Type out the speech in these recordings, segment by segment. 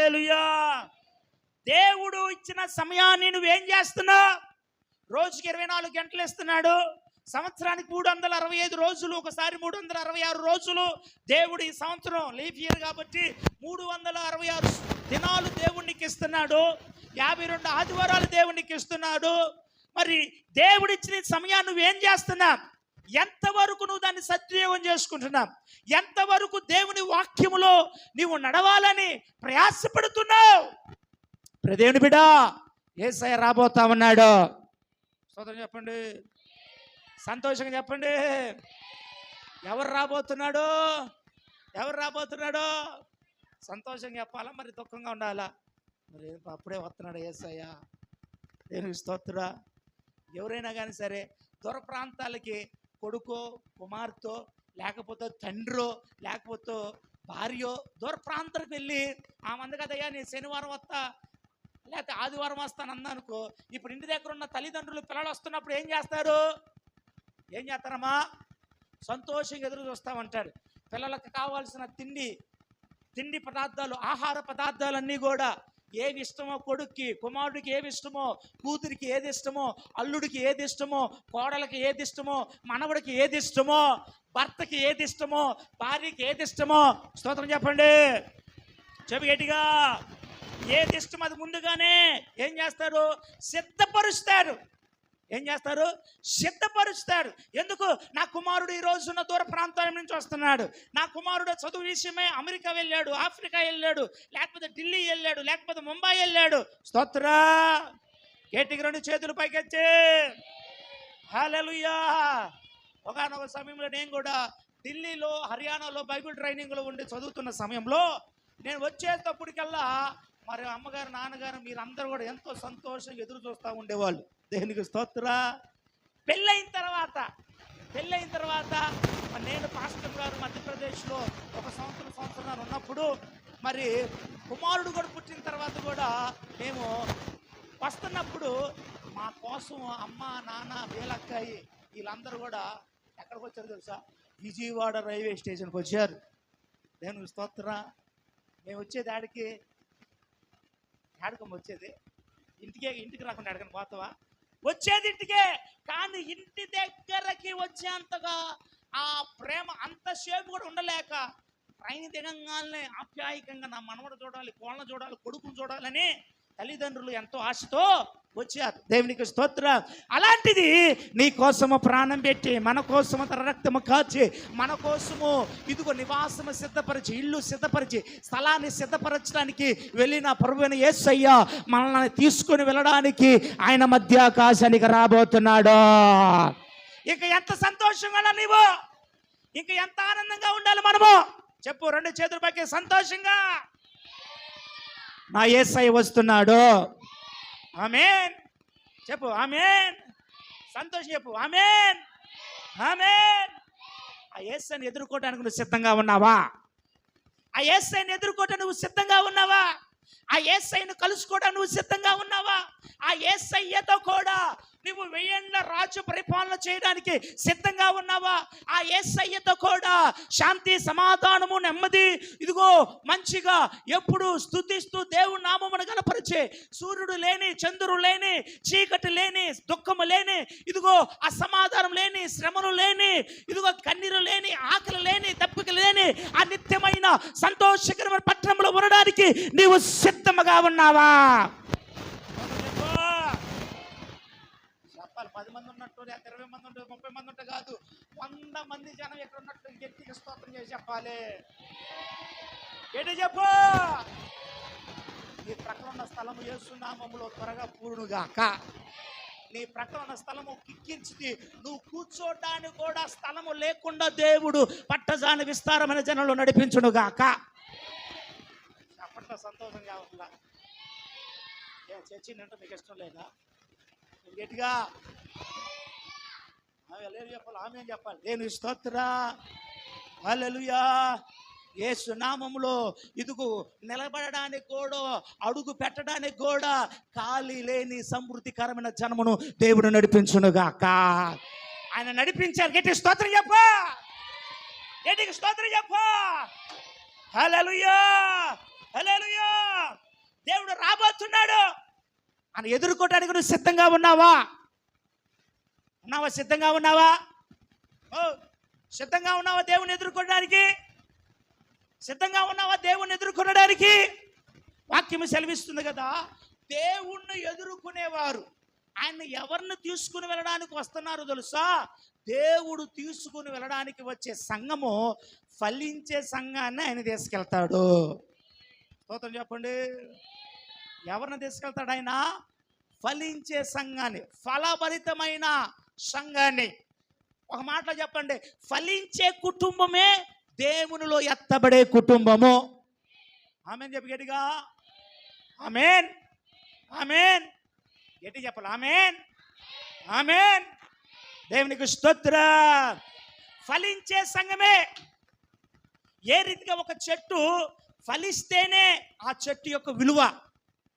హల్లెలూయా. దేవుడు ఇచ్చిన సమయాన్ని నువ్వేం చేస్తున్నావు? రోజుకి 24 గంటలు ఇస్తున్నాడు. సంవత్సరానికి 365 రోజులు, ఒకసారి 366 రోజులు. దేవుడు ఈ సంవత్సరం లీఫ్ ఇయర్ కాబట్టి 366 దినాలు దేవునికి ఇస్తున్నాడు. 52 ఆదివారాలు దేవునికి ఇస్తున్నాడు. మరి దేవుడిచ్చిన సమయాన్ని నువ్వేం చేస్తున్నావు? ఎంతవరకు నువ్వు దాన్ని సద్వినియోగం చేసుకుంటున్నావు? ఎంతవరకు దేవుని వాక్యములో నీవు నడవాలని ప్రయాసపడుతున్నావు? దేవుని బిడ్డ, యేసయ్య రాబోతా ఉన్నాడు. సోదరు చెప్పండి, సంతోషంగా చెప్పండి. ఎవరు రాబోతున్నాడు? ఎవరు రాబోతున్నాడు? సంతోషంగా చెప్పాలా, మరి దుఃఖంగా ఉండాలా? మరి అప్పుడే వస్తున్నాడు యేసయ్య. దేవునికి స్తోత్రం. ఎవరైనా కానీ సరే దూర ప్రాంతాలకి కొడుకో కుమార్తె లేకపోతే తండ్రో లేకపోతే భార్యో దూర ప్రాంతాలకు వెళ్ళి ఆ మంది కదయ్యా నేను శనివారం వస్తా లేకపోతే ఆదివారం వస్తాను అన్నానుకో, ఇప్పుడు ఇంటి దగ్గర ఉన్న తల్లిదండ్రులు పిల్లలు వస్తున్నప్పుడు ఏం చేస్తారు? ఏం చేస్తారమ్మా? సంతోషంగా ఎదురు చూస్తామంటాడు. పిల్లలకు కావాల్సిన తిండి పదార్థాలు, ఆహార పదార్థాలన్నీ కూడా ఏవి ఇష్టమో, కొడుక్కి కుమారుడికి ఏవి ఇష్టమో, కూతురికి ఏది ఇష్టమో, అల్లుడికి ఏది ఇష్టమో, కోడలకి ఏది ఇష్టమో, మనవడికి ఏది ఇష్టమో, భర్తకి ఏది ఇష్టమో, భార్యకి ఏది ఇష్టమో, స్తోత్రం చెప్పండి చెప్పి గట్టిగా. ఏది ఇష్టం అది ముందుగానే ఏం చేస్తారు? సిద్ధపరుస్తారు. ఏం చేస్తారు? సిద్ధపరుస్తారు. ఎందుకు? నా కుమారుడు ఈ రోజున దూర ప్రాంతాల నుంచి వస్తున్నాడు. నా కుమారుడు చదువు విషయమై అమెరికా వెళ్ళాడు, ఆఫ్రికా వెళ్ళాడు, లేకపోతే ఢిల్లీ వెళ్ళాడు, లేకపోతే ముంబై వెళ్ళాడు. స్తోత్రా. గట్టిగా 2 చేతులు పైకెత్తి హల్లెలూయా. ఒకనొక సమయంలో నేను కూడా ఢిల్లీలో హర్యానాలో బైబిల్ ట్రైనింగ్లో ఉండి చదువుతున్న సమయంలో నేను వచ్చేటప్పటికల్లా మరి అమ్మగారు నాన్నగారు మీరందరూ కూడా ఎంతో సంతోషంగా ఎదురు చూస్తూ ఉండేవాళ్ళు. దేవునికి స్తోత్రా. పెళ్ళైన తర్వాత నేను పాస్టర్ గారు మధ్యప్రదేశ్లో ఒక సంవత్సరం ఉన్నప్పుడు మరి కుమారుడు కూడా పుట్టిన తర్వాత కూడా మేము వస్తున్నప్పుడు మా కోసం అమ్మ నాన్న వీళ్ళక్కాయి వీళ్ళందరూ కూడా ఎక్కడికి వచ్చారు తెలుసా? విజయవాడ రైల్వే స్టేషన్కి వచ్చారు. దేవునికి స్తోత్రా. మేము వచ్చేది ఆడకమ్మ వచ్చేది ఇంటికి రాకుండా ఆడకని పోతావా? వచ్చేది ఇంటికే, కానీ ఇంటి దగ్గరకి వచ్చేంతగా ఆ ప్రేమ అంతసేపు కూడా ఉండలేక ట్రైన్ దిగంగానే ఆప్యాయకంగా నా మనవడు చూడాలి, కోళ్ళను చూడాలి, కొడుకును చూడాలని తల్లిదండ్రులు ఎంతో ఆశతో వచ్చారు. దేవునికి స్తోత్రం. అలాంటిది నీ కోసము ప్రాణం పెట్టి మన కోసము తన రక్తము కాచి మన కోసము ఇదిగో నివాసము సిద్ధపరిచి ఇల్లు సిద్ధపరిచి స్థలాన్ని సిద్ధపరచడానికి వెళ్ళిన ప్రభువైన యేసయ్య మనల్ని తీసుకొని వెళ్ళడానికి ఆయన మధ్యాకాశానికి రాబోతున్నాడు. ఇక ఎంత సంతోషంగా నీవు, ఇక ఎంత ఆనందంగా ఉండాలి మనము చెప్పు. 2 చేతుల పైకి సంతోషంగా నా యేసయ్య వస్తున్నాడు. ఆమేన్ చెప్పు. ఆమేన్. సంతోషం చెప్పు. ఆమేన్ ఆమేన్. ఆ యేసయ్యని ఎదుర్కోవడానికి నువ్వు సిద్ధంగా ఉన్నావా? ఆ యేసయ్యని ఎదుర్కోవడానికి నువ్వు సిద్ధంగా ఉన్నావా? ఆ యేసయ్యను కలుసుకోవడానికి నువ్వు సిద్ధంగా ఉన్నావా? ఆ యేసయ్యతో కూడా నువ్వు 1000 ఏళ్ల రాజ్య పరిపాలన చేయడానికి సిద్ధంగా ఉన్నావా? ఆ యేసయ్యతో కూడా శాంతి సమాధానము నెమ్మది ఇదిగో మంచిగా ఎప్పుడు స్తుతిస్తూ దేవుని నామమును గణపరిచే సూర్యుడు లేని చంద్రుడు లేని చీకటి లేని దుఃఖము లేని ఇదిగో అసమాధానం లేని శ్రమలు లేని ఇదిగో కన్నీరు లేని ఆకలి లేని దప్పిక లేని ఆ నిత్యమైన సంతోషకరమైన పట్టణంలో ఉండడానికి నీవు సిద్ధముగా ఉన్నావా? 10 మంది ఉన్నట్టు 20 మంది ఉంటే 30 మంది ఉంటే కాదు, 100 మంది జనం ఎక్కడ ఉన్నట్టు గట్టిగా స్తోత్రం చేసి చెప్పాలి. ఏంటి చెప్పు. నీ ప్రక్కన ఉన్న స్థలము యేసు నామములో త్వరగా పూర్ణుగాక. నీ ప్రక్కన ఉన్న స్థలము కిక్కించి నువ్వు కూర్చోటానికి కూడా స్థలము లేకుండా దేవుడు పట్టజాని విస్తారమైన జనంలో నడిపించునుగాక. అప్పట్లో సంతోషంగా ఉందా? చర్చి అంటే మీకు ఇష్టం లేదా? గట్టిగా చెప్పాలి. ఆమె చెప్పాలి. దేవుని స్తోత్రం. హల్లెలూయా. యేసు నామములో ఇదుగు నిలబడడానికి కూడా అడుగు పెట్టడానికి కూడా ఖాళీ లేని సమృద్ధికరమైన జనమును దేవుడు నడిపించునుగాక. ఆయన నడిపించారు. గట్టి స్తోత్రం చెప్పు. గట్టిగా స్తోత్రం చెప్పు. హల్లెలూయా హల్లెలూయా. మనం ఎదుర్కోవడానికి నువ్వు సిద్ధంగా ఉన్నావా? సిద్ధంగా ఉన్నావా? సిద్ధంగా ఉన్నావా దేవుని ఎదుర్కోవడానికి? సిద్ధంగా ఉన్నావా దేవుణ్ణి ఎదుర్కొనడానికి? వాక్యము సెలవిస్తుంది కదా, దేవుణ్ణి ఎదుర్కొనేవారు ఆయన ఎవరిని తీసుకుని వెళ్ళడానికి వస్తున్నారు తెలుసా? దేవుడు తీసుకుని వెళ్ళడానికి వచ్చే సంఘము ఫలించే సంఘాన్ని ఆయన తీసుకెళ్తాడు. స్తోత్రం చెప్పండి. ఎవరిని తీసుకెళ్తాడు ఆయన? ఫలించే సంఘాన్ని, ఫలభరితమైన సంఘాన్ని. ఒక మాటలో చెప్పండి, ఫలించే కుటుంబమే దేవునిలో ఎత్తబడే కుటుంబము. ఆమేన్ చెప్పు గట్టిగా. ఆమేన్, ఆమేన్. గట్టి చెప్పాలి. ఆమేన్, ఆమేన్. దేవునికి స్తోత్రం. ఫలించే సంఘమే. ఏ రీతిగా ఒక చెట్టు ఫలిస్తేనే ఆ చెట్టు యొక్క విలువ,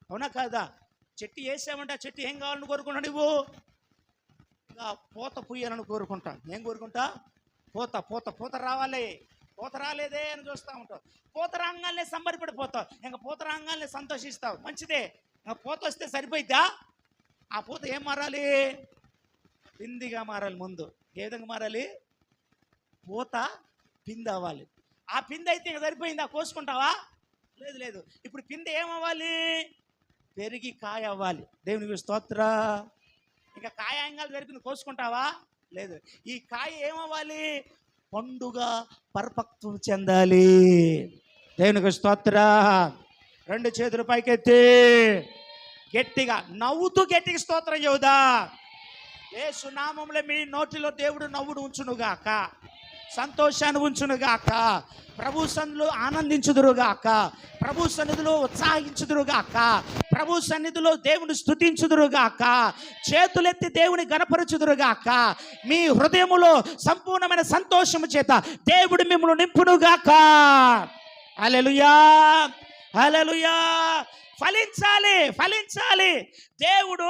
అవునా కాదా? చెట్టు వేసామంటే ఆ చెట్టు ఏం కావాలని కోరుకుంటా? నువ్వు పూత పుయ్యాలని కోరుకుంటా. ఏం కోరుకుంటా? పూత పూత పూత రావాలి. పూత రాలేదే అని చూస్తూ ఉంటావు. పూత రాగానే సంబరపడిపోతావు. ఇంకా పూత రాగానే సంతోషిస్తావు. మంచిదే. ఇంకా పూత వస్తే సరిపోయిద్దా? ఆ పూత ఏం మారాలి? పిందిగా మారాలి. ముందు ఏ విధంగా మారాలి? పూత పిండి అవ్వాలి. ఆ పిండి అయితే ఇంకా సరిపోయిందా? కోసుకుంటావా? లేదు లేదు. ఇప్పుడు పిండి ఏమవ్వాలి? పెరిగి కాయ అవ్వాలి. దేవునికి స్తోత్ర. ఇంకా కాయ అంగాలు పెరిగి కోసుకుంటావా? లేదు. ఈ కాయ ఏమవ్వాలి? పండుగ పరిపక్వం చెందాలి. దేవునికి స్తోత్ర. రెండు చేతులు పైకెత్తి గట్టిగా నవ్వుతూ గట్టిగా స్తోత్రం చెబుదా. యేసు నామములో మీ నోటిలో దేవుడు నవ్వుడు ఉంచునుగాక, సంతోషాన్ని ఉంచునుగాక, ప్రభు సన్నిధిలో ఆనందించుదురుగాక, ప్రభు సన్నిధిలో ఉత్సాహించుదురుగాక, ప్రభు సన్నిధిలో దేవుని స్తుతించుదురుగాక, చేతులెత్తి దేవుని గణపరచుదురుగాక. మీ హృదయములో సంపూర్ణమైన సంతోషము చేత దేవుడు మిమ్మల్ని నింపునుగాక. హల్లెలూయా, హల్లెలూయా. ఫలించాలి, ఫలించాలి. దేవుడు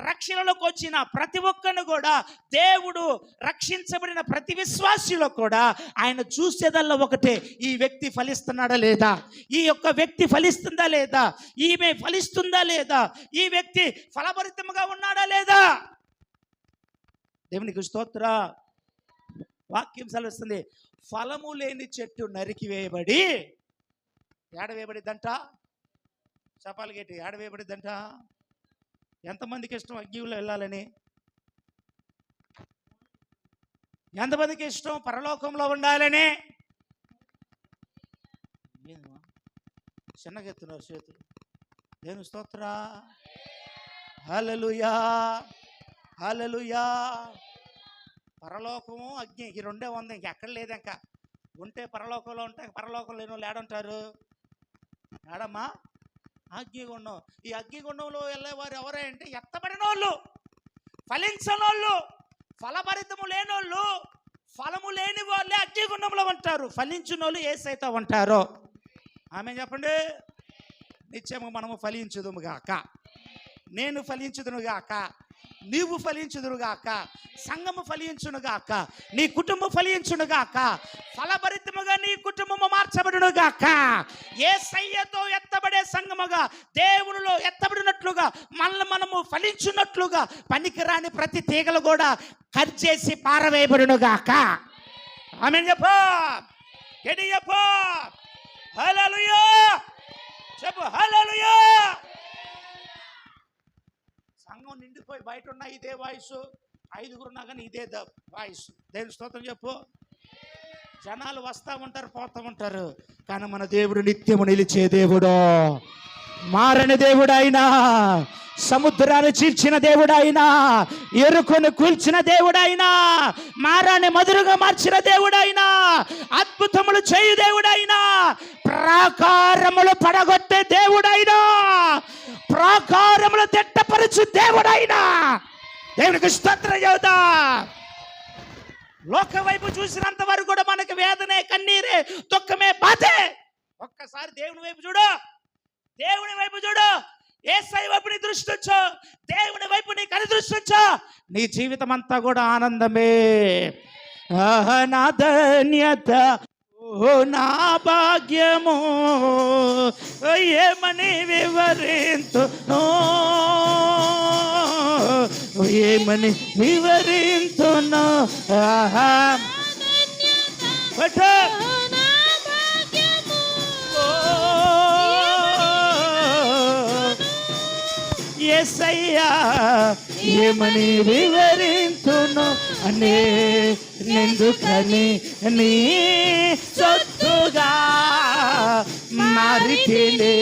రక్షణలోకి వచ్చిన ప్రతి ఒక్కరిని కూడా, దేవుడు రక్షించబడిన ప్రతి విశ్వాసిలో కూడా ఆయన చూసేదల్లా ఒకటే, ఈ వ్యక్తి ఫలిస్తున్నాడా లేదా, ఈ యొక్క వ్యక్తి ఫలిస్తుందా లేదా, ఈమె ఫలిస్తుందా లేదా, ఈ వ్యక్తి ఫలభరితంగా ఉన్నాడా లేదా. దేవునికి స్తోత్ర. వాక్యం సెలవిస్తుంది, ఫలము లేని చెట్టు నరికివేయబడి ఏడవేయబడిద్దంట. చెప్పాలి గట్టి, ఏడవేయబడిద్దంట. ఎంతమందికి ఇష్టం అగ్నిలో వెళ్ళాలని? ఎంతమందికి ఇష్టం పరలోకంలో ఉండాలని? చిన్నగెత్తున్నారు చేతులు. దేవుని స్తోత్ర. హల్లెలూయా, హల్లెలూయా. పరలోకము అగ్ని ఈ రెండే ఉంది, ఇంకెక్కడ లేదు. ఇంకా ఉంటే పరలోకంలో ఉంటే పరలోకంలో లేని వాళ్ళు ఏడంటారు? ఏడమ్మా? అగ్నిగుండం. ఈ అగ్నిగుండంలో వెళ్ళేవారు ఎవరే అంటే ఎత్తబడిన వాళ్ళు, ఫలించని వాళ్ళు, ఫలభరితము లేనోళ్ళు, ఫలము లేని వాళ్ళే అగ్నిగుండంలో ఉంటారు. ఫలించిన వాళ్ళు యేసయ్యతో ఉంటారు. ఆమె చెప్పండి. నిత్యము మనము ఫలించుదుముగాక, నేను ఫలించుదునుగాక, నీవు ఫలించుదురుగాక, సంఘము ఫలించునుగాక, నీ కుటుంబం ఫలించునుగాక, ఫలభరితముగా నీ కుటుంబము మార్చబడునుగాక. యేసయ్యతో ఎత్తబడే సంఘముగా, దేవునిలో ఎత్తబడినట్లుగా, మనము ఫలించున్నట్లుగా పనికిరాని ప్రతి తీగలు కూడా కట్ చేసి పారవేయబడునుగాక. ఆమేన్ చెప్పు, గట్టిగా చెప్పు. హల్లెలూయా చెప్పు. హల్లెలూయా. సంఘం నిండిపోయి బయట ఉన్న ఇదే వాయిస్, ఐదుగురున్నా కానీ ఇదే వాయిస్. దేవుని స్తోత్రం చెప్పు. జనాలు వస్తూ ఉంటారు, పోతూ ఉంటారు, కానీ మన దేవుడు నిత్యము నిలిచే దేవుడు, మారని దేవుడైనా, సముద్రాన్ని చీల్చిన దేవుడైనా, ఎరుకను కూల్చిన దేవుడైనా, మారాన్ని మధురగా మార్చిన దేవుడైనా, అద్భుతములు చేయు దేవుడైనా, ప్రాకారములు పడగొట్టే దేవుడైనా, ప్రాకారములు తిట్టపరచు దేవుడైనా, దేవునికి స్తోత్రం చెబుతా. లోక వైపు చూసినంత వరకు కూడా మనకి వేదనే, కన్నీరే, దుఃఖమే, బాధే. ఒక్కసారి దేవుని వైపు చూడు, దేవుని వైపు చూడు. యేసయ్య వైపు నీ దృష్టి ఉంచు, దేవుని వైపు నీ కని దృష్టి ఉంచు, నీ జీవితం అంతా కూడా ఆనందమే. నా ధన్యత, ఓ నా భాగ్యము, ఏమని వివరింతును. ఏమని వివరింతును. ఆహా పట్టు. యేసయ్యా ఏమని వివరింతును అనే ఎందుకని నీ సొత్తుగా మారితిలే.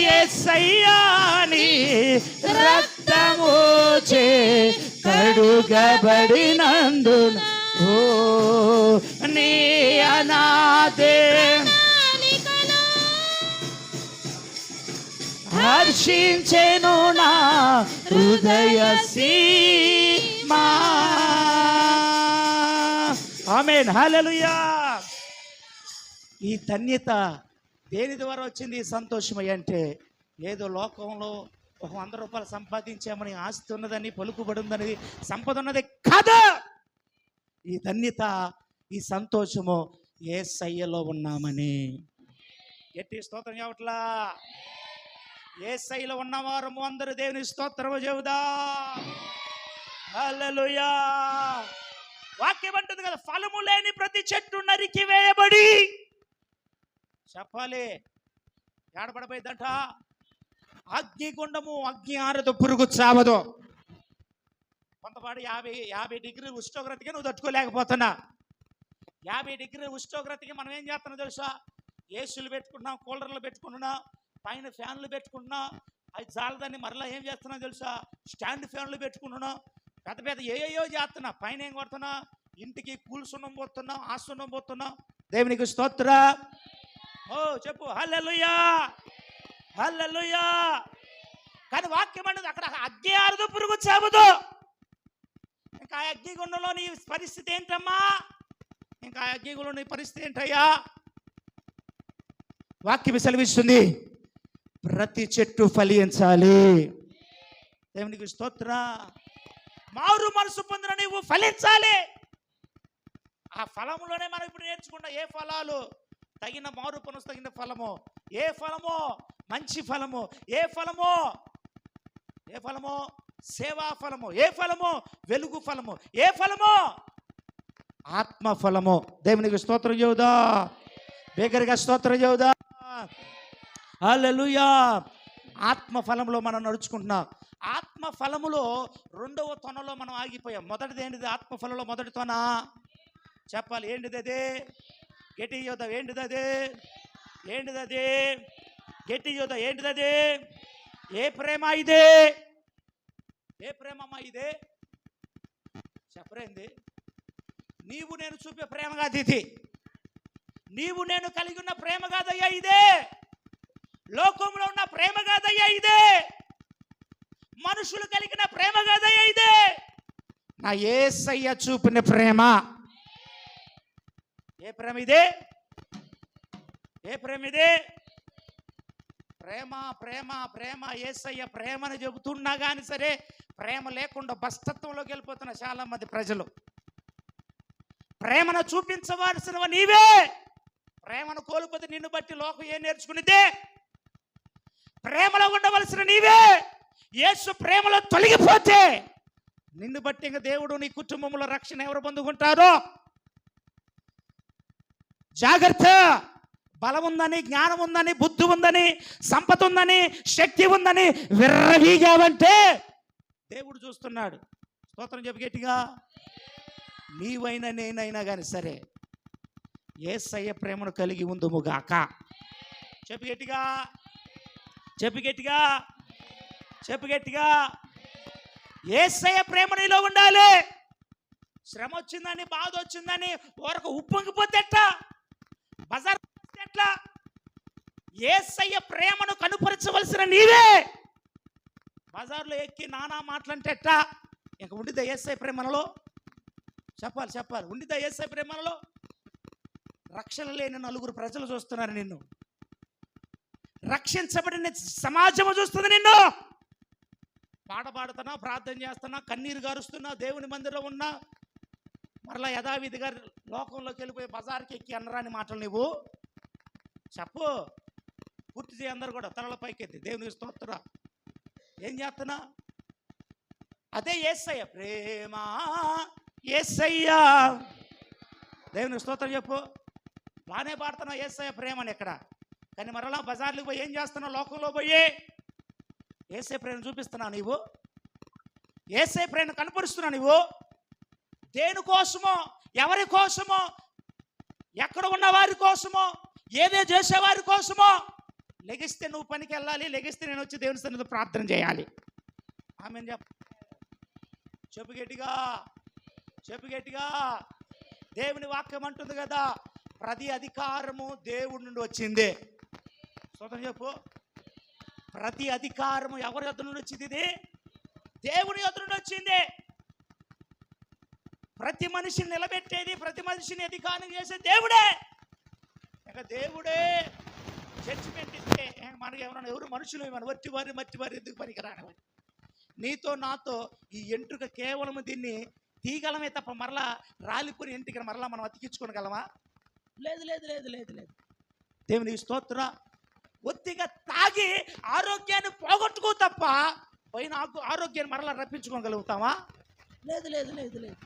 యేసయ్యా నీ రక్తము చే కడుగబడినందున ఓ నీ అనాదే హర్షించెను నా హృదయ సీమా. ఆమేన్, హల్లెలూయా. ఈ ధన్యత దేని ద్వారా వచ్చింది? ఈ సంతోషం అంటే ఏదో లోకంలో ఒక 100 రూపాయలు సంపాదించామని, ఆస్తి ఉన్నదని, పలుకుబడి ఉందని, సంపద ఉన్నది కాదు. ఈ ధన్యత, ఈ సంతోషము యేసయ్యలో ఉన్నామని. గట్టి స్తోత్రం చెప్పట్లా? యేసయ్యలో ఉన్నవారము అందరూ దేవుని స్తోత్రము చెబుదా. హల్లెలూయా. వాక్యం అంటుంది కదా, ఫలము లేని ప్రతి చెట్టు నరికి వేయబడి. చెప్పాలి, ఏడబడిపోయిందంట. అగ్నిగుండము, అగ్ని ఆరదు, పురుగు చావదు. కొంతపాటు 50 డిగ్రీల ఉష్ణోగ్రతకి నువ్వు తట్టుకోలేకపోతున్నా. 50 డిగ్రీల ఉష్ణోగ్రతకి మనం ఏం చేస్తున్నాం తెలుసా? ఏసీలు పెట్టుకుంటున్నాం, కూలర్లు పెట్టుకుంటున్నాం, పైన ఫ్యాన్లు పెట్టుకుంటున్నాం. అది చాలదాన్ని మరలా ఏం చేస్తున్నాం తెలుసా? స్టాండ్ ఫ్యాన్లు పెట్టుకుంటున్నాం, పెద్ద పెద్ద ఏయో చేస్తున్నా. పైన ఏం కొడుతున్నా? ఇంటికి కూల్ సున్నం పోతున్నాం, ఆ సున్నం పోతున్నాం. దేవునికి స్తోత్ర. ఓ చెప్పు హల్లెలూయా, హల్లెలూయా. కానీ వాక్యం అనేది అక్కడ అగ్ని ఆరదు, పురుగు చావదు. ఇంకా అగ్నిగుండంలో నీ పరిస్థితి ఏంటమ్మా? ఇంకా అగ్నిగుండంలో నీ పరిస్థితి ఏంటయ్యా? వాక్యం సెలవిస్తుంది, ప్రతి చెట్టు ఫలించాలి. దేవునికి స్తోత్ర. మారు మనసు పొందిన నీవు ఫలించాలి. ఆ ఫలములోనే మనం ఇప్పుడు నేర్చుకున్న ఏ ఫలాలు తగిన మారు మనసు తగిన ఫలము, ఏ ఫలమో మంచి ఫలము, ఏ ఫలమో సేవా ఫలము, ఏ ఫలమో వెలుగు ఫలము, ఏ ఫలమో ఆత్మ ఫలము. దేవునికి స్తోత్రం చెబుదా, బేగరిగా స్తోత్రం చెబుదా. హల్లెలూయా. ఆత్మ ఫలములో మనం నడుచుకుంటున్నాం. ఆత్మ ఫలములో 2వ తొనలో మనం ఆగిపోయాం. మొదటిది ఏంటిది? ఆత్మ ఫలంలో మొదటి తొన చెప్పాలి. ఏంటిది అది? గట్టి యోధ. ఏంటిది అది? ఏంటిది అది? గట్టి యోధ. ఏంటిది అది? ఏ ప్రేమ ఇదే? ఏ ప్రేమమ్మా ఇదే? చెప్పరేంది? నీవు నేను చూపే ప్రేమ కాదు ఇది. నీవు నేను కలిగి ఉన్న ప్రేమ కాదయ్యా ఇదే. లోకంలో ఉన్న ప్రేమ కాదయ్యా ఇదే. మనుషులు కలిగిన ప్రేమ కాదయ్యా ఇదే. నా యేసయ్య చూపిన ప్రేమ. ఏ ప్రేమ ఇదే? ఏ ప్రేమ ఇదే? ప్రేమ ప్రేమ ప్రేమ. యేసయ్య ప్రేమని చెబుతున్నా కానీ సరే ప్రేమ లేకుండా భ్రష్టత్వంలోకి వెళ్ళిపోతున్న చాలా మంది ప్రజలు. ప్రేమను చూపించవలసినవ నీవే. ప్రేమను కోల్పోతే నిన్ను బట్టి లోకం ఏం నేర్చుకునిదే? ప్రేమలో ఉండవలసిన నీవే యేసు ప్రేమలో తొలగిపోతే నిన్ను బట్టి ఇంకా దేవుడు నీ కుటుంబంలో రక్షణ ఎవరు పొందుకుంటారో? జాగ్రత్త. బలం ఉందని, జ్ఞానం ఉందని, బుద్ధి ఉందని, సంపద ఉందని, శక్తి ఉందని విర్రవీగావంటే దేవుడు చూస్తున్నాడు. స్తోత్రం చెప్పు గట్టిగా. నీవైనా నేనైనా కానీ సరే యేసయ్య ప్రేమను కలిగి ఉందుముగాక. చెప్పు గట్టిగా, చెప్పు గట్టిగా, చెప్పు గట్టిగా. యేసయ్య ప్రేమ నీలో ఉండాలి. శ్రమ వచ్చిందని, బాధ వచ్చిందని వరకు ఉప్పొంగిపోతే ఎట్లా? బజార్ ఎట్లా? యేసయ్య ప్రేమను కనుపరచవలసిన నీవే బజార్లో ఎక్కి నానా మాటలంటే ఎట్లా? ఇంక ఉండిద్దా యేసయ్య ప్రేమలో? చెప్పాలి, చెప్పాలి. ఉండిద్దా యేసయ్య ప్రేమలో? రక్షణ లేని 4 ప్రజలు చూస్తున్నారు నిన్ను. రక్షించబడిన సమాజము చూస్తుంది నిన్ను. పాట పాడుతున్నా, ప్రార్థన చేస్తున్నా, కన్నీరు గారుస్తున్నా, దేవుని మందిరంలో ఉన్నా, మరలా యథావిధిగా లోకంలోకి వెళ్ళిపోయి బజార్కి ఎక్కి అనరాని మాటలు నువ్వు చెప్పు. పూర్తి చేయి అందరు కూడా తలల పైకెత్తి దేవునికి స్తోత్రం. ఏం చేస్తున్నా? అదే యేసయ్య ప్రేమ, యేసయ్య. దేవుని స్తోత్రం చెప్పు. బాగానే పాడుతున్నావు యేసయ్య ప్రేమని ఎక్కడ, కానీ మరలా బజార్లకు పోయి ఏం చేస్తున్నావు? లోకంలో పోయి యేసయ్య ప్రేమ చూపిస్తున్నావు నీవు, యేసయ్య ప్రేమ కనపరుస్తున్నావు నీవు. దేనికోసమో, ఎవరి కోసమో, ఎక్కడ ఉన్న వారి కోసమో, ఏదే చేసేవారి కోసమో. లెగిస్తే నువ్వు పనికి వెళ్ళాలి, లెగిస్తే నేను వచ్చి దేవుని సన్నిధిలో ప్రార్థన చేయాలి. ఆమె చెప్పు గట్టిగా, చెప్పు గట్టిగా. దేవుని వాక్యం అంటుంది కదా, ప్రతి అధికారము దేవుడి నుండి వచ్చింది. స్తోత్రం చెప్పు. ప్రతి అధికారము ఎవరి యొద్ద నుండి వచ్చింది? ఇది దేవుని యొద్ద నుండి వచ్చింది. ప్రతి మనిషిని నిలబెట్టేది, ప్రతి మనిషిని అధికారం చేసే దేవుడే. ఇక దేవుడే జడ్జిమెంట్ ఇస్తే మనకి ఏమన్నా ఎవరు మనుషులు ఏమన్నా మట్టివారి ఎందుకు పనికిరాని? నీతో నాతో ఈ ఎంట్రుక కేవలం దీన్ని తీగలమే తప్ప మరలా రాలిపోయిన ఇంటికి మరలా మనం అతికించుకోగలమా? లేదు లేదు లేదు లేదు లేదు. దేవుని స్తోత్ర. ఒత్తిగా తాగి ఆరోగ్యాన్ని పోగొట్టుకో తప్ప పైన ఆరోగ్యాన్ని మరలా రప్పించుకోగలుగుతామా? లేదు లేదు లేదు లేదు.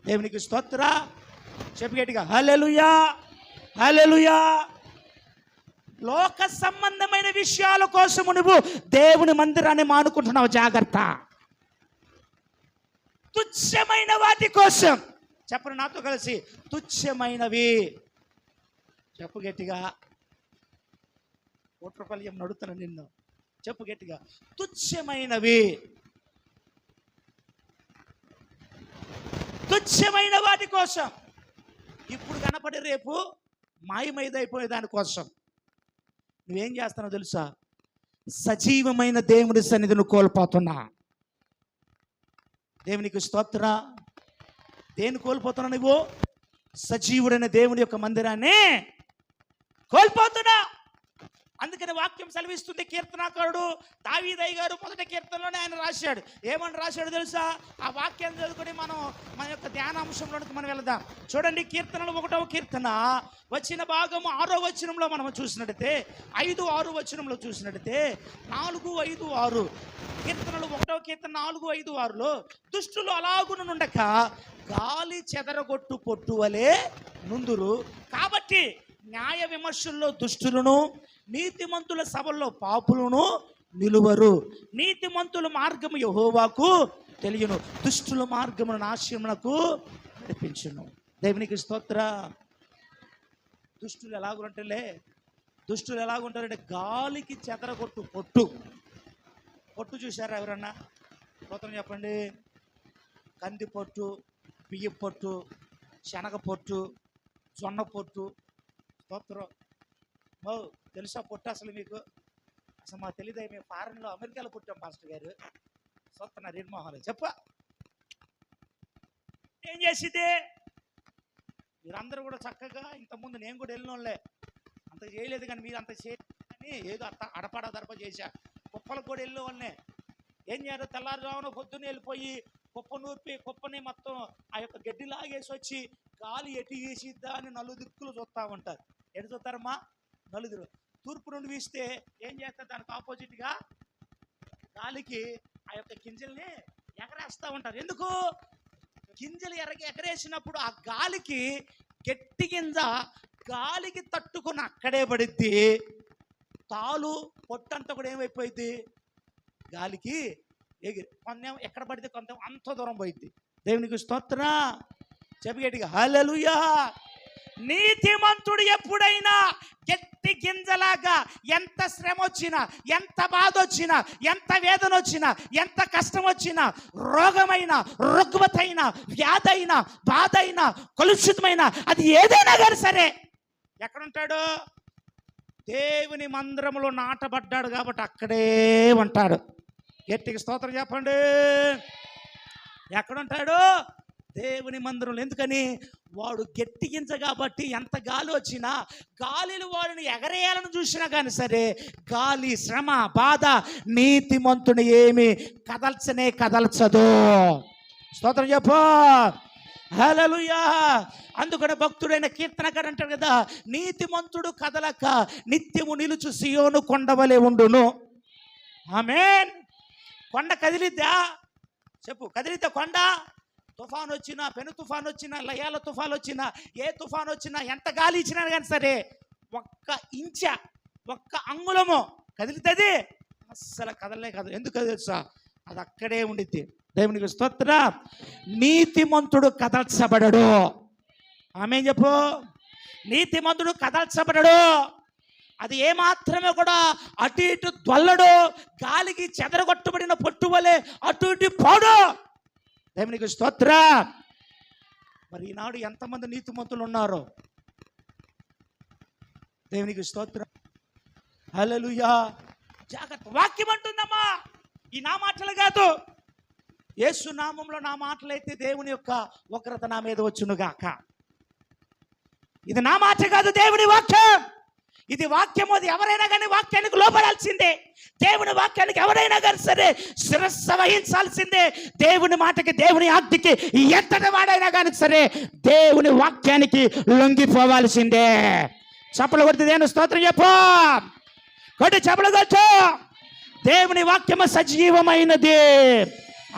దేవునికి స్తోత్ర. చెప్పు గట్టిగా హల్లెలూయా, హల్లెలూయా. లోక సంబంధమైన విషయాల కోసము నువ్వు దేవుని మందిరాన్ని మానుకుంటున్నావు, జాగ్రత్త. తుచ్చమైన వాటి కోసం చెప్పను నాతో కలిసి, తుచ్చమైనవి. చెప్పు గట్టిగా. కోట్రపల్యం నడుతున్నా నిన్ను. చెప్పు గట్టిగా, తుచ్చమైనవి. తుచ్చమైన వాటి కోసం, ఇప్పుడు కనపడి రేపు మాయమైదైపోయే దానికోసం నువ్వేం చేస్తున్నావు తెలుసా? సజీవమైన దేవుని సన్నిధిని కోల్పోతున్నా. దేవునికి స్తోత్ర. దేన్ని కోల్పోతున్నా నువ్వు? సజీవుడైన దేవుని యొక్క మందిరాన్ని కోల్పోతున్నా. అందుకని వాక్యం సెలవిస్తుంది. కీర్తనాకారుడు దావీదయ్య గారు మొదటి కీర్తనలోనే ఆయన రాశాడు. ఏమని రాశాడు తెలుసా? ఆ వాక్యాన్ని చదువుకొని మనం మన యొక్క ధ్యానాంశంలోనికి మనం వెళదాం. చూడండి, కీర్తనలు 1వ కీర్తన వచ్చిన భాగము 6వ వచనంలో మనం చూసినట్టయితే, 5-6 వచనంలో చూసినట్టయితే 4, 5, 6 కీర్తనలు 1వ కీర్తన 4, 5, 6లో దుష్టులు అలాగును నుండక గాలి చెదరగొట్టు పొట్టు వలె నుందురు. కాబట్టి న్యాయ విమర్శల్లో దుష్టులను, నీతిమంతుల సభల్లో పాపులను నిలువరు. నీతిమంతుల మార్గము యెహోవాకు తెలియను, దుష్టుల మార్గమును నాశనమునకు నడిపించును. దేవునికి స్తోత్ర. దుష్టులు ఎలాగుంటారంటే గాలికి చెదరగొట్టు పొట్టు. పొట్టు చూసారా ఎవరన్నా? స్తోత్రం చెప్పండి. కంది పొట్టు, బియ్య పొట్టు, శనగ పొట్టు, జొన్న పొట్టు. స్తోత్రం. తెలుసా పొట్టు అసలు మీకు? అసలు మాకు తెలియదు. మేము ఫారెన్లో అమెరికాలో పుట్టాం పాస్టర్ గారు. స్తోత్రం. నిర్మోహాలు చెప్ప ఏం చేసింది? మీరందరూ కూడా చక్కగా ఇంతకుముందు నేను కూడా వెళ్ళిన వాళ్ళే, అంత చేయలేదు కానీ మీరు అంత చేయని ఏదో అడపడ దడప చేశా. కుప్పలకు కూడా వెళ్ళిన వాళ్ళనే. ఏం చేయాలి? తెల్లారుజామున పొద్దున్న వెళ్ళిపోయి కుప్ప నూర్పి కుప్పని మొత్తం ఆ యొక్క గడ్డి లాగేసి వచ్చి గాలి ఎటు వేసిద్దా అని 4 దిక్కులు చూస్తూ ఉంటారు. ఎటు చూస్తారమ్మా? నలుగురు. తూర్పు నుండి వీస్తే ఏం చేస్తారు? దానికి ఆపోజిట్గా గాలికి ఆ యొక్క గింజల్ని ఎగరేస్తూ ఉంటారు. ఎందుకు? గింజలు ఎగరేసినప్పుడు ఆ గాలికి గట్టి గింజ గాలికి తట్టుకుని అక్కడే పడిద్ది. తాలు పొట్టంతా కూడా ఏమైపోయింది? గాలికి ఎగిరి కొంత ఎక్కడ పడితే కొంత అంత దూరం పోయింది. దేవునికి స్తోత్ర. చెప్పు గట్టిగా హల్లెలూయా. నీతిమంతుడు ఎప్పుడైనా గట్టి గింజలాగా ఎంత శ్రమ వచ్చినా, ఎంత బాధ వచ్చినా, ఎంత వేదన వచ్చినా, ఎంత కష్టం వచ్చినా, రోగమైన, రుగ్మతైన, వ్యాధైన, బాధైన, కలుషితమైన అది ఏదైనా కానీ సరే ఎక్కడుంటాడు? దేవుని మందిరంలో నాటబడ్డాడు కాబట్టి అక్కడే ఉంటాడు. గట్టిగా స్తోత్రం చెప్పండి. ఎక్కడుంటాడు? దేవుని మందిరంలో. ఎందుకని? వాడు గట్టిగించ కాబట్టి ఎంత గాలి వచ్చినా, గాలిని వాడిని ఎగరేయాలని చూసినా కానీ సరే గాలి, శ్రమ, బాధ నీతిమంతుని ఏమి కదల్చదు. స్తోత్రం చెప్పు. హల్లెలూయా. అందుకని భక్తుడైన కీర్తనకారుడు అంటాడు కదా, నీతిమంతుడు కదలక నిత్యము నిలుచు సియోను కొండవలే ఉండును. ఆమేన్. కొండ కదిలిద్దా? చెప్పు. కదిలితే కొండ, తుఫాన్ వచ్చినా, పెను తుఫాన్ వచ్చినా, లయాల తుఫాన్ వచ్చినా, ఏ తుఫాన్ వచ్చినా, ఎంత గాలి ఇచ్చినా కానీ సరే, ఒక్క ఇంచ, ఒక్క అంగుళము కదిలితుంది, అస్సలు కదలే కదలు. ఎందుకు తెలుసా? అది అక్కడే ఉండిద్ది. దేవునికి స్తోత్రం. నీతిమంతుడు కదల్చబడడు. ఆమేన్ చెప్పు. నీతిమంతుడు కదల్చబడడు. అది ఏమాత్రమే కూడా అటు ఇటు దొల్లడు. గాలికి చెదరగొట్టబడిన పొట్టు వలె అటు ఇటు పోడు. దేవునికి స్తోత్రం. మరి ఈనాడు ఎంతమంది నీతిమంతులు ఉన్నారు? దేవునికి స్తోత్రం. హల్లెలూయా. జాగ్రత్త. వాక్యం అంటుందమ్మా, ఈ నా మాటలు కాదు, యేసు నామంలో నా మాటలైతే దేవుని యొక్క ఉగ్రత నా మీద వచ్చునుగాక. ఇది నా మాట కాదు, దేవుని వాక్యం. ఇది వాక్యము. అది ఎవరైనా కానీ వాక్యానికి లోపడాల్సిందే. దేవుని వాక్యానికి ఎవరైనా కానీ సరే శిరస్సు వహించాల్సిందే. దేవుని మాటకి, దేవుని ఆజ్ఞకి ఎంతటి వాడైనా కానీ సరే దేవుని వాక్యానికి లొంగిపోవాల్సిందే. చప్పలు కొడితే దేవుని స్తోత్రం చెప్పు. కొట్టి చప్పలు కొట్టు. దేవుని వాక్యము సజీవమైనది.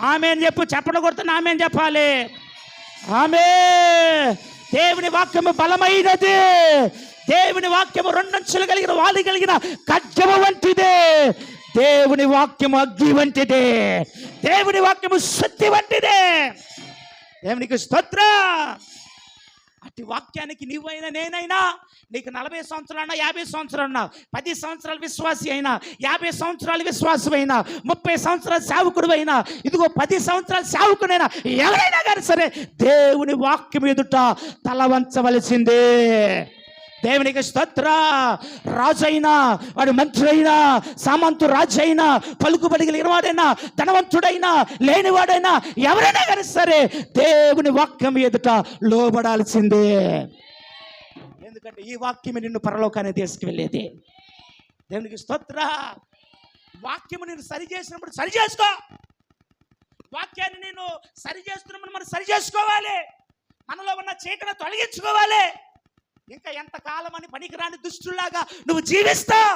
ఆమేన్ చెప్పు. చప్పలు కొడుతున్నా ఆమేన్ చెప్పాలి. ఆమేన్. దేవుని వాక్యము బలమైనది. దేవుని వాక్యము రెండంచులు కలిగిన, వాలి కలిగిన ఖడ్గము వంటిదే. దేవుని వాక్యము అగ్ని వంటిదే. దేవుని వాక్యము శక్తి వంటిదే. దేవునికి స్తోత్రం. అట్టి వాక్యానికి నువ్వైనా, నేనైనా, నీకు 40 సంవత్సరాలైనా, 50 సంవత్సరాలైనా, 10 సంవత్సరాలు విశ్వాసి అయినా, 50 సంవత్సరాలు విశ్వాసం అయినా, 30 సంవత్సరాలు సేవకుడు అయినా, ఇదిగో 10 సంవత్సరాలు సేవకుడైనా, ఎవరైనా కానీ సరే దేవుని వాక్యం ఎదుట తల వంచవలసిందే. దేవునికి స్తోత్ర. రాజైనా, వాడు మంత్రి అయినా, సామంతు రాజు అయినా, పలుకుబడి కలిగిన వాడైనా, ధనవంతుడైనా, లేనివాడైనా, ఎవరైనా కానీ సరే దేవుని వాక్యం ఎదుట లోబడాల్సిందే. ఎందుకంటే ఈ వాక్యమే నిన్ను పరలోకాన్ని తీసుకువెళ్ళేది. దేవునికి స్తోత్ర. వాక్యము నేను సరి చేసినప్పుడు సరి చేసుకో. వాక్యాన్ని నేను సరి చేస్తున్నప్పుడు మనం సరి చేసుకోవాలి. మనలో ఉన్న చీకటిని తొలగించుకోవాలి. ఇంకా ఎంతకాలమని పనికిరాని దుష్టులాగా నువ్వు జీవిస్తావు?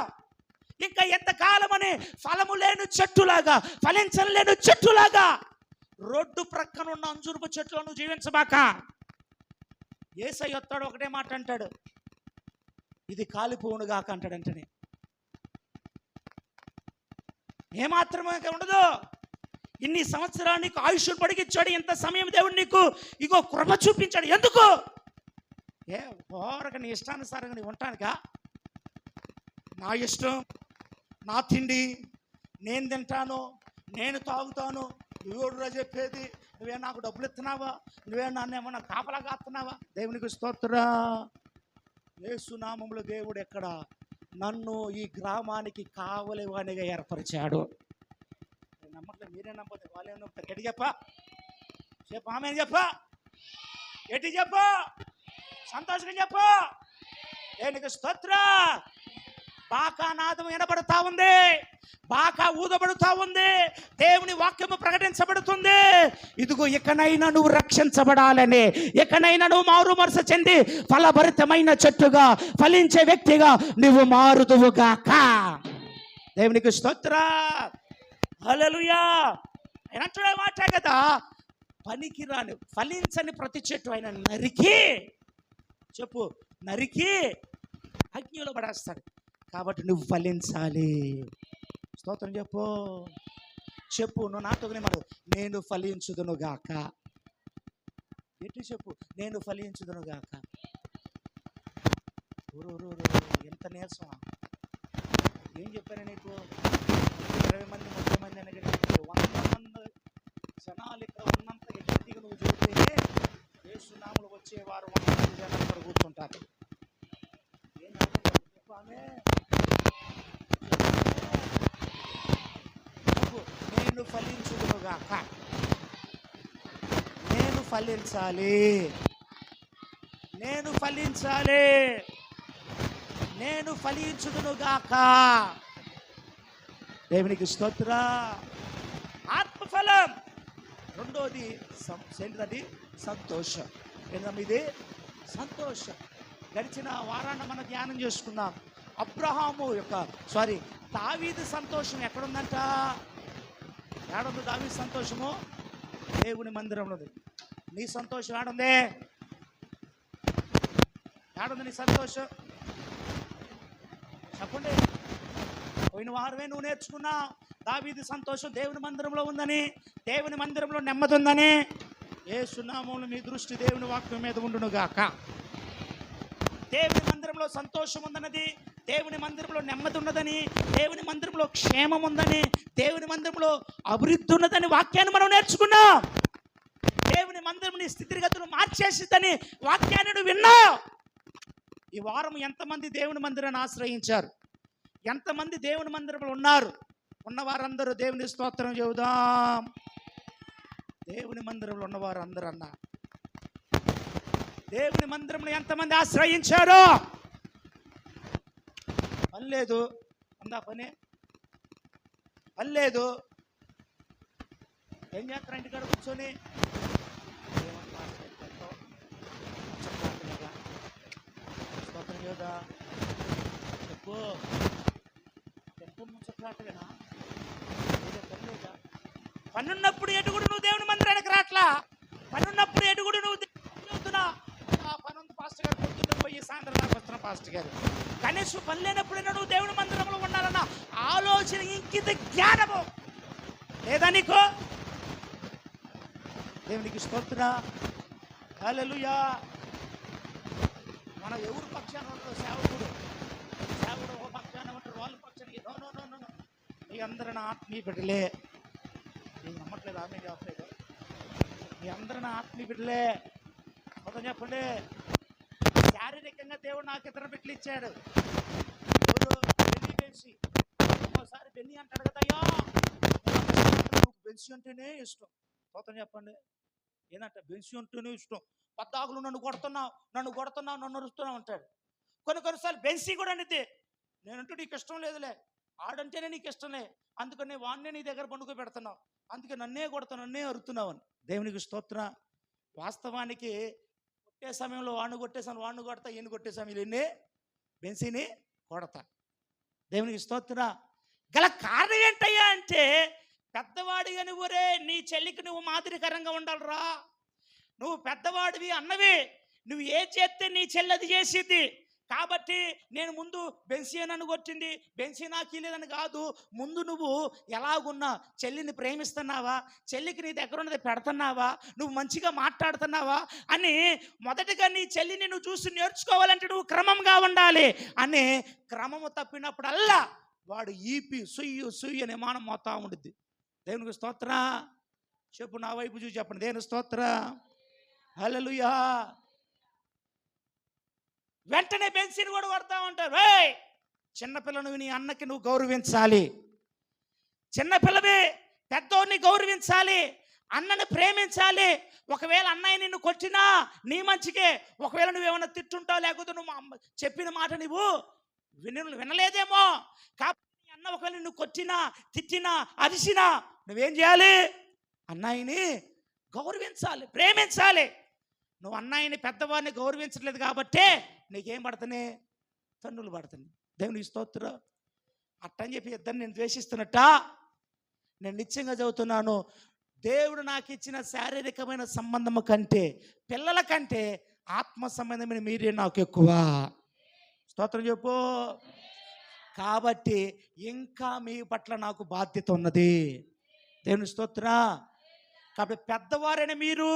ఇంకా ఎంతకాలమని ఫలము లేని చెట్టులాగా, ఫలించలేని చెట్టులాగా రోడ్డు ప్రక్కన ఉన్న అంజూరపు చెట్లు నువ్వు జీవించబాక. యేసయ్య వస్తాడు, ఒకటే మాట అంటాడు, ఇది కాలిపోవును గాక అంటాడు. అంటనే ఏమాత్రమే ఉండదు. ఇన్ని సంవత్సరాలు నీకు ఆయుష్ను పొడిగించాడు. ఇంత సమయం దేవుడు నీకు ఇగో కృప చూపించాడు. ఎందుకు? ఓరక నీ ఇష్టానుసారంగా నీ ఉంటానుగా. నా ఇష్టం, నా తిండి, నేను తింటాను, నేను తాగుతాను, నువ్వేడురా చెప్పేది, నువ్వే నాకు డబ్బులు ఇస్తున్నావా, నువ్వే నన్ను ఏమన్నా కాపలా కాస్తున్నావా? దేవునికి స్తోత్రం. యేసు నామములో దేవుడు ఎక్కడ నన్ను ఈ గ్రామానికి కావలి వానిగా ఏర్పరిచాడు. నమ్మకం మీరే నమ్మదు, వాళ్ళే నమ్ముతారు. ఎట్టి చెప్పా చెప్పు, ఆమె చెప్పా, ఎట్టి చెప్పు, సంతోషంగా చెప్పు. దేవునికి స్తోత్రం. బాకా నాదం వినబడుతా ఉంది, బాకా ఊదబడుతా ఉంది, దేవుని వాక్యము ప్రకటించబడుతుంది. ఇదిగో ఇకనైనా నువ్వు రక్షించబడాలని, ఇకనైనా నువ్వు మారు మనసు చెంది ఫలభరితమైన చెట్టుగా, ఫలించే వ్యక్తిగా నువ్వు మారుదువుగాక. దేవునికి స్తోత్రం. హల్లెలూయా. ఆయన అంటున్న మాట కదా, పనికిరాని ఫలించని ప్రతి చెట్టు ఆయన నరికి, చెప్పు, నరికి అగ్నిలో పడేస్తాడు. కాబట్టి నువ్వు ఫలించాలి. స్తోత్రం చెప్పు. చెప్పు, నువ్వు నాతోనే మాట, నేను ఫలించుదును గాక. ఎట్టి చెప్పు, నేను ఫలించుదును గాక. ఎంత నీరసం. ఏం చెప్పాను నీకు? 20 మంది 30 మంది అని 100 మంది జనాలు ఇక్కడ ఉన్నంత గట్టిగా నువ్వు చెబితే యేసు నామములో వచ్చేవారు 100 మంది జనాలు ఇక్కడ కూర్చుంటారు. ఏం చెప్పామే? నేను ఫలించుదునుగాక. నేను ఫలించాలి, నేను ఫలించాలి, నేను ఫలించుదునుగాక. దేవునికి స్తోత్రం. ఆత్మఫలం. రెండోది ఏంటది? సంతోషం. ఏంటది? సంతోషం. గడిచిన వారాన్ని మనం ధ్యానం చేసుకున్నాం. అబ్రహాము యొక్క దావీదు సంతోషం ఎక్కడుందంట? ఏడుంది దావీదు సంతోషము? దేవుని మందిరంలో ఉంది. నీ సంతోషం ఆడుంది, ఆడుంది నీ సంతోషం చెప్పండి. పోయిన వారమే నువ్వు నేర్చుకున్నావు దావీదు సంతోషం దేవుని మందిరంలో ఉందని, దేవుని మందిరంలో నెమ్మది ఉందని. యేసు నామములో మీ దృష్టి దేవుని వాక్యం మీద ఉండునుగాక. దేవుని మందిరంలో సంతోషం ఉందన్నది, దేవుని మందిరంలో నెమ్మది ఉన్నదని, దేవుని మందిరంలో క్షేమం ఉందని, దేవుని మందిరంలో అభివృద్ధి ఉన్నదని వాక్యాన్ని మనం నేర్చుకున్నాం. దేవుని మందిరం నీ స్థితిగతులు మార్చేసిద్దని వాక్యాన్ని నువ్వు విన్నావు. ఈ వారం ఎంతమంది దేవుని మందిరాన్ని ఆశ్రయించారు? ఎంతమంది దేవుని మందిరంలో ఉన్నారు? ఉన్న వారందరూ దేవుని స్తోత్రం చెబుదాం. దేవుని మందిరంలో ఉన్నవారు అందరూ అన్నా, దేవుని మందిరంలో ఎంతమంది ఆశ్రయించారో? పని లేదు, అందా పని లేదు. ఏం చేస్తారు? ఇంటికాడ కూర్చొని స్తోత్రం కదా చెప్పు చెప్పు ముచ్చట్లాటగా పనున్నప్పుడు ఎటుగుడు నువ్వు దేవుని మందిరానికి రాట్లా. పనున్నప్పుడు ఎటుగుడు నువ్వు చదువుతున్నా. పని ఉంది పాస్టర్ గారు, పొద్దున్న పోయి సాయంత్రం దాకా వస్తున్నా పాస్టర్ గారు. కనీసం పని లేనప్పుడైనా నువ్వు దేవుని మందిరంలో ఉండాలన్న ఆలోచన, ఇంకిత జ్ఞానము లేదా నీకు? దేవునికి స్తోత్రం, హల్లెలూయా. మన ఎవరు పక్షాన ఉంటారు? సేవకుడు ఓ పక్షాన ఉంటారు, వాళ్ళ పక్షానికి నో. మీ అందరూ నా ఆత్మీయ బిడ్డలే. నేను నమ్మట్లేదు, ఆమె చెప్పలేదు. మీ అందరూ నా ఆత్మీయ బిడ్డలే. మొత్తం చెప్పండి. శారీరకంగా దేవుడు నాకు ఇతర బిడ్డలు ఇచ్చాడు. బెన్ని బెన్సి ఒక్కోసారి బెన్ని అంటాడు కదయ్యా, బెన్సి అంటేనే ఇష్టం. మొత్తం చెప్పండి. ఏంటంటే బెన్సి అంటేనే ఇష్టం. పద్దాకులు నన్ను కొడుతున్నావు, నన్ను అరుస్తున్నావు అంటాడు. కొన్నిసార్లు బెన్సీ కూడా అనేది, నేనంటూ నీకు ఇష్టం లేదులే, ఆడంటేనే నీకు ఇష్టంలే, అందుకని వాడినే నీ దగ్గర పండుగ పెడుతున్నావు, అందుకే నన్నే కొడతావు, నన్నే అరుతున్నావు అని. దేవునికి స్తోత్రం. వాస్తవానికి కొట్టే సమయంలో వాడిని కొట్టేసాను, వాడిని కొడతా, ఈయన కొట్టే సమయంలో ఎన్ని బెన్సీని కొడతా. దేవునికి స్తోత్రం. గల కారణం ఏంటయ్యా అంటే, పెద్దవాడిగా నువ్వురే నీ చెల్లికి నువ్వు మాదిరికరంగా ఉండాలిరా. నువ్వు పెద్దవాడివి అన్నవి, నువ్వు ఏ చేస్తే నీ చెల్లి అది చేసిద్ది. కాబట్టి నేను ముందు బెన్సీ నన్ను కొట్టింది, బెన్సీ నాకు లేదని కాదు, ముందు నువ్వు ఎలాగున్నా చెల్లిని ప్రేమిస్తున్నావా, చెల్లికి నీ దగ్గర ఉన్నది పెడుతున్నావా, నువ్వు మంచిగా మాట్లాడుతున్నావా అని మొదటిగా నీ చెల్లిని నువ్వు చూసి నేర్చుకోవాలంటే నువ్వు క్రమంగా ఉండాలి అని. క్రమము తప్పినప్పుడల్లా వాడు ఈపి సుయ్యి అనే మానం మొత్తం ఉండుద్ది. దేవునికి స్తోత్రం. చెప్పు, నా వైపు చూసి చెప్పండి. దేవుని స్తోత్రం, హల్లెలూయా. వెంటనే బెన్సీని కూడా కొడతా ఉంటారు. చిన్నపిల్లను నీ అన్నకి నువ్వు గౌరవించాలి. చిన్నపిల్లవి పెద్దోడిని గౌరవించాలి, అన్నని ప్రేమించాలి. ఒకవేళ అన్నయ్య నిన్ను కొట్టినా నీ మంచికే. ఒకవేళ నువ్వేమన్నా తిట్టుంటావు, లేకపోతే నువ్వు చెప్పిన మాట నువ్వు వినలేదేమో, కాబట్టి అన్న ఒకవేళ నువ్వు కొట్టినా, తిట్టినా, అరిసినా నువ్వేం చేయాలి? అన్నయ్యని గౌరవించాలి, ప్రేమించాలి. నువ్వు అన్నయ్యని పెద్దవాడిని గౌరవించట్లేదు కాబట్టే నీకేం పడుతున్నాయి? తన్నులు పడుతున్నాయి. దేవునికి స్తోత్రం. అట్టని చెప్పి ఇద్దరు నేను ద్వేషిస్తున్నట్ట? నేను నిత్యంగా చదువుతున్నాను. దేవుడు నాకు ఇచ్చిన శారీరకమైన సంబంధము కంటే, పిల్లల కంటే ఆత్మ సంబంధమైన మీరే నాకు ఎక్కువ. స్తోత్రం చెప్పు. కాబట్టి ఇంకా మీ పట్ల నాకు బాధ్యత ఉన్నది. దేవుని స్తోత్రం. కాబట్టి పెద్దవారైన మీరు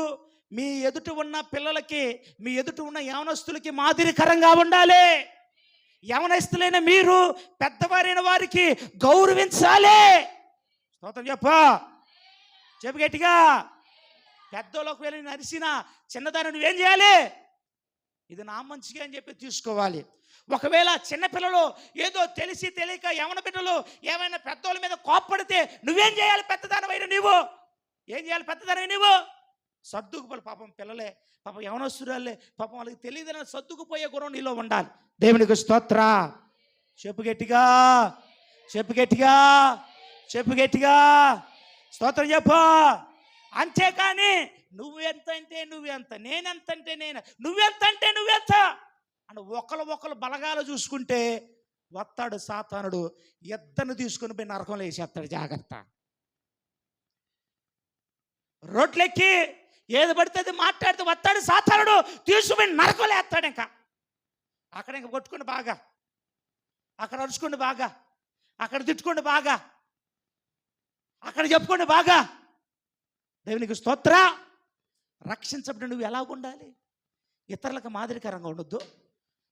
మీ ఎదుట ఉన్న పిల్లలకి, మీ ఎదుట ఉన్న యవనస్తులకి మాదిరికరంగా ఉండాలి. యవనస్తులైన మీరు పెద్దవారైన వారికి గౌరవించాలి. స్తోత్రం చెప్పు గట్టిగా. పెద్దోళ్ళకు వెళ్ళి నరిసిన చిన్నదాన్ని నువ్వేం చేయాలి? ఇది నా మంచిగా అని చెప్పి తీసుకోవాలి. ఒకవేళ చిన్నపిల్లలు ఏదో తెలిసి తెలియక యవన బిడ్డలు ఏమైనా పెద్దోళ్ళ మీద కోప్పడితే నువ్వేం చేయాలి? పెద్దదానమైన నీవు ఏం చేయాలి? పెద్దదానమైన నీవు సర్దుకుపోయి, పాపం పిల్లలే, పాపం యవనస్తురాలే, పాపం వాళ్ళకి తెలియదని సర్దుకుపోయే గుణం నీలో ఉండాలి. దేవునికి స్తోత్ర. చెప్పు గట్టిగా, చెప్పు గట్టిగా, చెప్పు గట్టిగా. స్తోత్రం చెప్పు. అంతేకాని నువ్వెంత అంటే నువ్వెంత, నేనెంత అంటే నేను, నువ్వెంత అంటే నువ్వెంత అని ఒకరు బలగాలు చూసుకుంటే వస్తాడు సాతానుడు, ఇద్దరిని తీసుకుని పోయి నరకంలో వేసేస్తాడు. జాగ్రత్త. రోడ్లెక్కి ఏది పడితే అది మాట్లాడితే వస్తాడు సాతానుడు, తీసుకుని నరకలు వేస్తాడు. అక్కడ ఇంకా కొట్టుకోండి బాగా, అక్కడ అరుచుకోండి బాగా, అక్కడ తిట్టుకోండి బాగా, అక్కడ చెప్పుకోండి బాగా. దేవునికి స్తోత్ర. రక్షించబడి నువ్వు ఎలా ఉండాలి? ఇతరులకు మాదిరికరంగా ఉండొద్దు,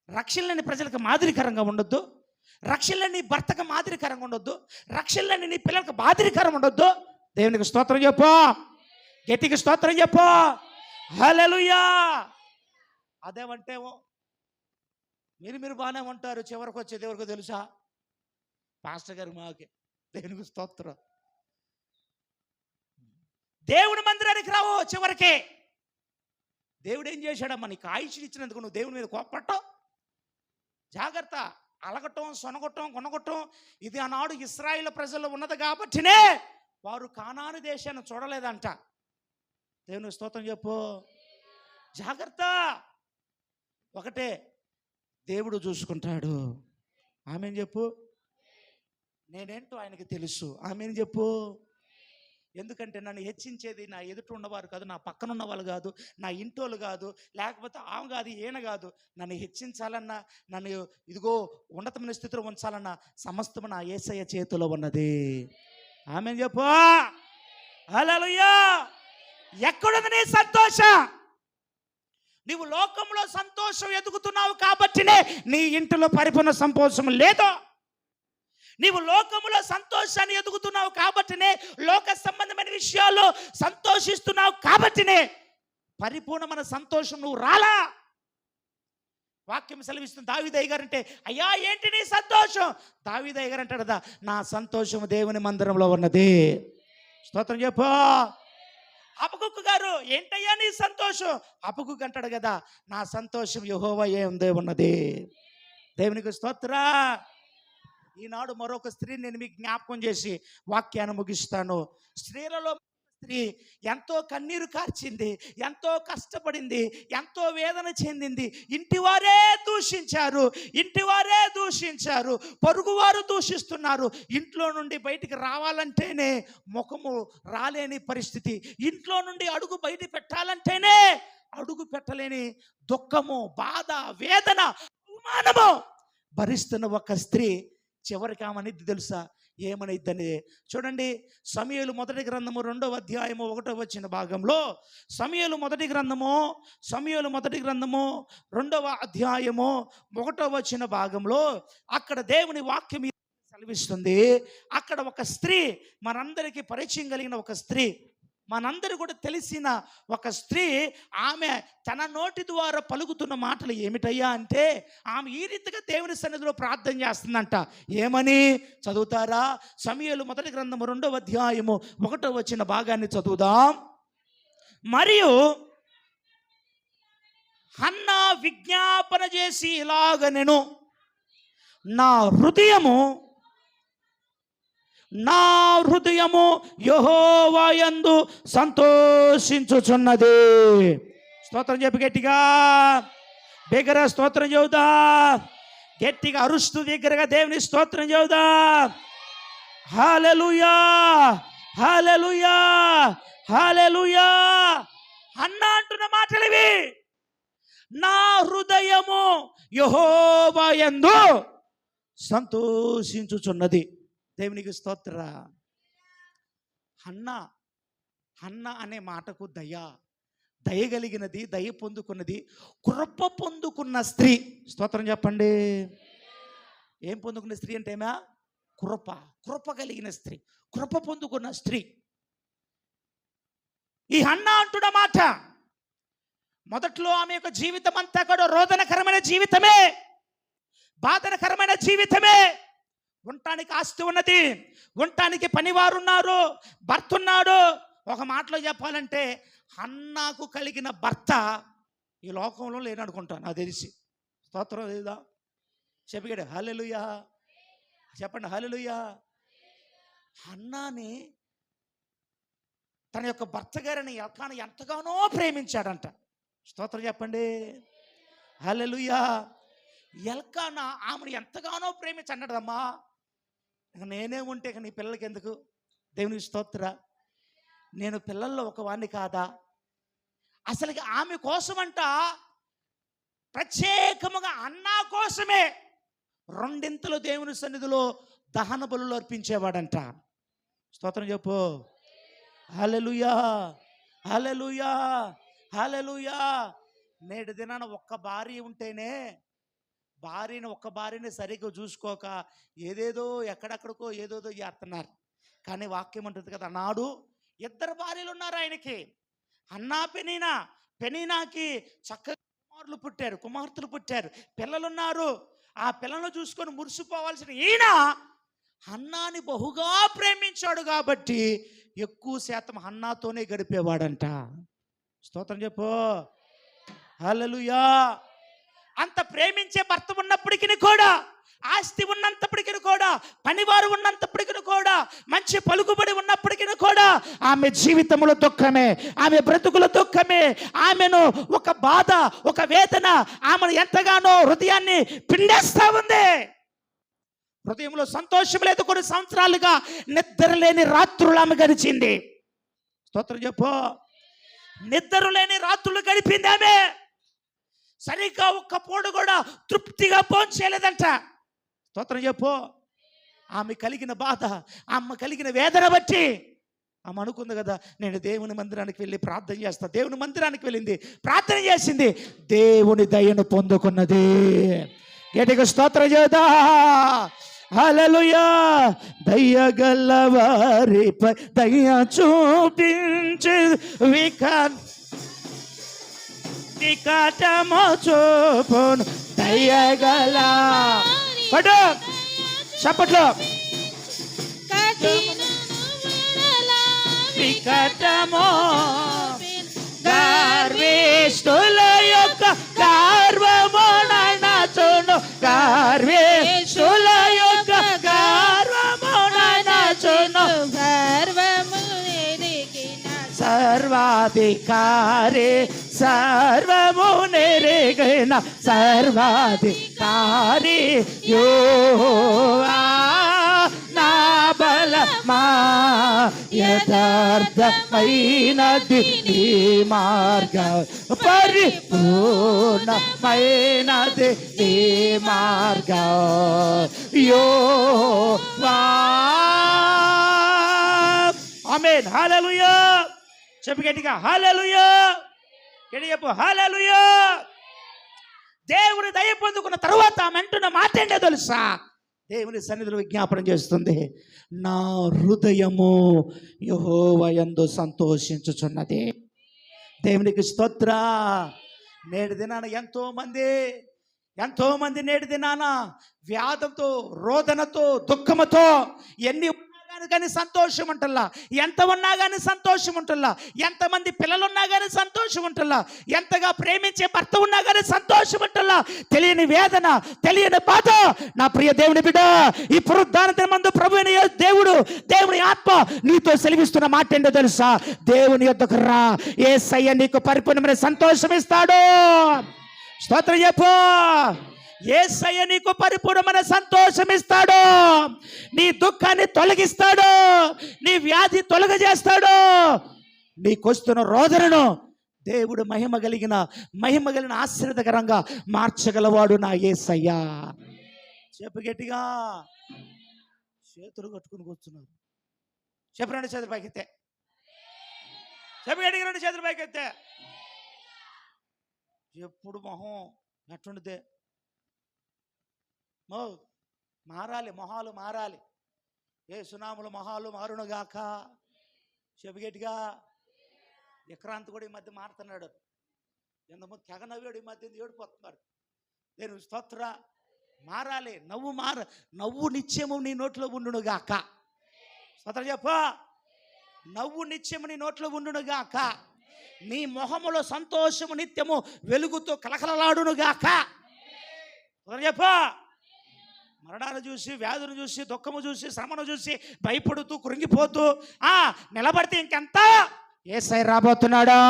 రక్షణ లేని ప్రజలకు మాదిరికరంగా ఉండొద్దు, రక్షణ లేని భర్తకు మాదిరికరంగా ఉండొద్దు, రక్షణ లేని నీ పిల్లలకు మాదిరికరం ఉండొద్దు. దేవునికి స్తోత్రం చెప్పు, గట్టికి స్తోత్రం చెప్పు. హల్లెలూయా. అదేమంటేమో మీరు బాగానే ఉంటారు, చివరికి వచ్చేది ఎవరికో తెలుసా? పాస్టర్ గారు మాకే. దేవునికి స్తోత్రం. దేవుని మందిరానికి రావు, చివరికి దేవుడు ఏం చేశాడమ్మా? నీకు ఆయుష్ని ఇచ్చినందుకు నువ్వు దేవుని మీద కోపపట్టవు. జాగ్రత్త. అలగటం, సొనగొట్టం, కొనగొట్టం ఇది ఆనాడు ఇశ్రాయేలు ప్రజల్లో ఉన్నది కాబట్టినే వారు కానాను దేశాన్ని చూడలేదంట. దేవుని స్తోత్రం చెప్పు. జాగ్రత్త. ఒకటే, దేవుడు చూసుకుంటాడు. ఆమెను చెప్పు. నేనేంటో ఆయనకి తెలుసు. ఆమెను చెప్పు. ఎందుకంటే నన్ను హెచ్చించేది నా ఎదుట ఉన్నవారు కాదు, నా పక్కన ఉన్న వాళ్ళు కాదు, నా ఇంటోళ్ళు కాదు, లేకపోతే ఆమె కాదు, ఈయన కాదు. నన్ను హెచ్చించాలన్నా, నన్ను ఇదిగో ఉన్నతమైన స్థితిలో ఉంచాలన్నా సమస్తము నా యేసయ్య చేతిలో ఉన్నది. ఆమెను చెప్పు. హల్లెలూయా. ఎక్కడుంది నీ సంతోషం? నీవు లోకంలో సంతోషం ఎదుగుతున్నావు కాబట్టినే నీ ఇంటిలో పరిపూర్ణ సంతోషం లేదు. నీవు లోకములో సంతోషాన్ని ఎదుగుతున్నావు కాబట్టినే, లోక సంబంధమైన విషయాల్లో సంతోషిస్తున్నావు కాబట్టినే పరిపూర్ణమైన సంతోషం నువ్వు రాలా. వాక్యం సెలవిస్తుంది. దావీదయ్య గారు అంటే, అయ్యా ఏంటి నీ సంతోషం? దావీదయ్య గారు అంటాడు కదా, నా సంతోషం దేవుని మందిరంలో ఉన్నది. స్తోత్రం చెప్పు. హబక్కూకు గారు, ఏంటయ్యా నీ సంతోషం? హబక్కూకు అంటాడు కదా, నా సంతోషం యెహోవా యందే ఉన్నది. దేవునికి స్తోత్ర. ఈనాడు మరొక స్త్రీని నేను మీకు జ్ఞాపకం చేసి వాక్యాన్ని ముగిస్తాను. స్త్రీలలో స్త్రీ ఎంతో కన్నీరు కార్చింది, ఎంతో కష్టపడింది, ఎంతో వేదన చెందింది. ఇంటివారే దూషించారు, ఇంటివారే దూషించారు, పొరుగువారు దూషిస్తున్నారు. ఇంట్లో నుండి బయటికి రావాలంటేనే ముఖము రాలేని పరిస్థితి, ఇంట్లో నుండి అడుగు బయట పెట్టాలంటేనే అడుగు పెట్టలేని దుఃఖము, బాధ, వేదన, అవమానము భరిస్తున్న ఒక స్త్రీ చివరికి ఆమెనిద్ది తెలుసా? ఏమనిద్దని చూడండి. సమూయేలు మొదటి గ్రంథము 2వ అధ్యాయము 1వ వచన భాగంలో, సమూయేలు మొదటి గ్రంథము 2వ అధ్యాయము 1వ వచన భాగంలో అక్కడ దేవుని వాక్యం సెలవిస్తుంది. అక్కడ ఒక స్త్రీ, మనందరికీ పరిచయం కలిగిన ఒక స్త్రీ, మనందరూ కూడా తెలిసిన ఒక స్త్రీ, ఆమె తన నోటి ద్వారా పలుకుతున్న మాటలు ఏమిటయ్యా అంటే, ఆమె ఈ రీతిగా దేవుని సన్నిధిలో ప్రార్థన చేస్తుందంట. ఏమని చదువుతారా? సమూయేలు మొదటి గ్రంథము 2వ అధ్యాయము 1వ వచన భాగాన్ని చదువుదాం. మరియు హన్నా విజ్ఞాపన చేసి ఇలాగ, నేను నా హృదయము యెహోవా యందు సంతోషించుచున్నది. స్తోత్రం చెప్పి గట్టిగా, బిగ్గర స్తోత్రం చెబుదా. గట్టిగా అరుస్తూ దగ్గరగా దేవుని స్తోత్రం చెబుదా. హల్లెలూయా, హల్లెలూయా, హల్లెలూయా. హన్నా అంటున్న మాటలు ఇవి. నా హృదయము యెహోవా యందు సంతోషించుచున్నది. దేవునికి స్తోత్ర. హన్నా అనే మాటకు దయ కలిగినది, దయ పొందుకున్నది, కృప పొందుకున్న స్త్రీ. స్తోత్రం చెప్పండి. ఏం పొందుకున్న స్త్రీ అంటే ఏమా? కృప కలిగిన స్త్రీ, కృప పొందుకున్న స్త్రీ. ఈ హన్నా అంటున్న మాట, మొదట్లో ఆమె యొక్క జీవితం అంతా కూడా రోదనకరమైన జీవితమే, బాధనకరమైన జీవితమే. ఉండటానికి ఆస్తి ఉన్నది, ఉండటానికి పనివారు ఉన్నారు, భర్త ఉన్నాడు. ఒక మాటలో చెప్పాలంటే హన్నాకు కలిగిన భర్త ఈ లోకంలో లేననుకుంటాను నాకు తెలిసి. స్తోత్రం లేదా? చెప్పగాడు హల్లెలూయా. చెప్పండి హల్లెలూయా. హన్నాని తన యొక్క భర్త గారిని ఎల్కానా ఎంతగానో ప్రేమించాడంట. స్తోత్రం చెప్పండి హల్లెలూయా. ఎల్కానా ఆమెను ఎంతగానో ప్రేమించన్నాడమ్మా, ఇక నేనే ఉంటే ఇక నీ పిల్లలకి ఎందుకు? దేవునికి స్తోత్ర. నేను పిల్లల్లో ఒకవాణ్ణి కాదా? అసలు ఆమె కోసమంట ప్రత్యేకముగా అన్నా కోసమే రెండింతలు దేవుని సన్నిధిలో దహన బలులు అర్పించేవాడంట. స్తోత్రం చెప్పు. హల్లెలూయా, హల్లెలూయా, హల్లెలూయా. నేటి దినాన ఒక్క భార్య ఉంటేనే ఒక్క భార్యని సరిగ్గా చూసుకోక ఏదేదో ఎక్కడెక్కడికో ఏదేదో చేస్తున్నారు. కానీ వాక్యం అంటుంది కదా, నాడు 2 భార్యలు ఉన్నారు ఆయనకి, అన్నా పెనీనా. పెనీనాకి చక్కగా కుమార్తెలు పుట్టారు, పిల్లలున్నారు. ఆ పిల్లలను చూసుకొని మురిసిపోవాల్సిన ఈయన హన్నాని బహుగా ప్రేమించాడు కాబట్టి ఎక్కువ శాతం హన్నాతోనే గడిపేవాడంట. స్తోత్రం చెప్పు. హల్లెలూయా. అంత ప్రేమించే భర్త ఉన్నప్పటికీ కూడా, ఆస్తి ఉన్నంతప్పటికీ కూడా, పనివారు ఉన్నంతప్పటికీ కూడా, మంచి పలుకుబడి ఉన్నప్పటికీ కూడా ఆమె జీవితంలో దుఃఖమే, ఆమె బ్రతుకుల దుఃఖమే. ఆమెను ఒక బాధ, ఒక వేదన ఆమెను ఎంతగానో హృదయాన్ని పిండేస్తా ఉంది. హృదయంలో సంతోషం లేదు. కొన్ని సంవత్సరాలుగా నిద్ర లేని రాత్రులు ఆమె గడిచింది. స్తోత్రం చెప్పు. నిద్ర లేని రాత్రులు గడిపింది ఆమె. సరిగ్గా ఒక్క పూట కూడా తృప్తిగా భోంచేయలేదంట. స్తోత్రం చెప్పు. ఆమె కలిగిన బాధ, ఆమె కలిగిన వేదన బట్టి ఆమె అనుకుంది కదా, నేను దేవుని మందిరానికి వెళ్ళి ప్రార్థన చేస్తా. దేవుని మందిరానికి వెళ్ళింది, ప్రార్థన చేసింది, దేవుని దయను పొందుకున్నది. గట్టిగా స్తోత్రం చేద్దా. హల్లెలూయా. దయగల వారిపై దయ చూపించే వికటము చూపును దయగల పడు చప్పట్లో వికటము గర్విష్ఠుల యొక్క గర్వము నచును. గర్విష్ఠుల యొక్క గర్వము నచును. సర్వాధికారి సర్వము నెరిగిన సర్వాధికారి యెహోవా నా బలమా. యథార్థమైనది నీ మార్గం, పరిపూర్ణమైనది నీ మార్గం యెహోవా. ఆమేన్. హల్లెలూయా. చెప్పు గట్టిగా హల్లెలూయా. గట్టిగా చెప్పు హల్లెలూయా. దేవుని దయ పొందుకున్న తర్వాత ఆమె అంటున్న మాట ఏంటో తెలుసా? దేవుని సన్నిధిలో విజ్ఞాపనం చేస్తుంది, నా హృదయము యెహోవా యందు సంతోషించుచున్నది. దేవునికి స్తోత్ర. నేటి దినాన ఎంతో మంది నేటి దినాన వ్యాధంతో, రోదనతో, దుఃఖముతో ఎన్ని కానీ సంతోషం ఉంటల్లా, ఎంత ఉన్నా కానీ సంతోషం ఉంటల్లా, ఎంతమంది పిల్లలు ఉన్నా కానీ సంతోషం ఉంటల్లా, ఎంతగా ప్రేమించే భర్త ఉన్నా కానీ సంతోషం ఉంటల్లా. తెలియని వేదన, తెలియని బాధ. నా ప్రియ దేవుని బిడ్డ, ఈ పునరుద్ధాన దినమందు ప్రభువైన దేవుని ఆత్మ నీతో సెలవిస్తున్న మాట ఏంటో తెలుసా? దేవుని యొద్దకు రా, యేసయ్య నీకు పరిపూర్ణమైన సంతోషం ఇస్తాడు. స్తోత్రం చెప్పు. యేసయ్య నీకు పరిపూర్ణమైన సంతోషం ఇస్తాడు. నీ దుఃఖాన్ని తొలగిస్తాడు, నీ వ్యాధి తొలగజేస్తాడు, నీకొస్తున్న రోదనను దేవుడు మహిమ కలిగిన ఆశీర్వాదకరంగా మార్చగలవాడు నా యేసయ్య. చెప్పు గట్టిగా. చేతులు కట్టుకుని కూర్చున్నారు. చెప్పు రెండు చేతులు పైకెత్తే. చెప్పు గట్టిగా రెండు చేతులు పైకెత్తే. ఎప్పుడు మొహం ఎట్టుండితే మొహాలు మారాలి. ఏ సునాములు మొహాలు మారునుగాక. చెబిగేటిగా. విక్రాంత్ కూడా ఈ మధ్య మారుతున్నాడు. ఎంతమంది తెగ నవ్వాడు, ఈ మధ్య ఏడిపోతున్నారు. నేను స్తోత్ర. మారాలి. నవ్వు నిత్యము నీ నోట్లో ఉండునుగాక. స్తోత్ర చెప్ప. నవ్వు నిత్యము నీ నోట్లో ఉండునుగాక. నీ మొహములో సంతోషము నిత్యము వెలుగుతో కలకలలాడునుగాక. స్తోత్ర చెప్ప. మరణాలు చూసి, వ్యాధులు చూసి, దుఃఖము చూసి, శ్రమను చూసి భయపడుతూ కృంగిపోతూ నిలబడితే ఇంకెంత? యేసయ్య రాబోతున్నాడా.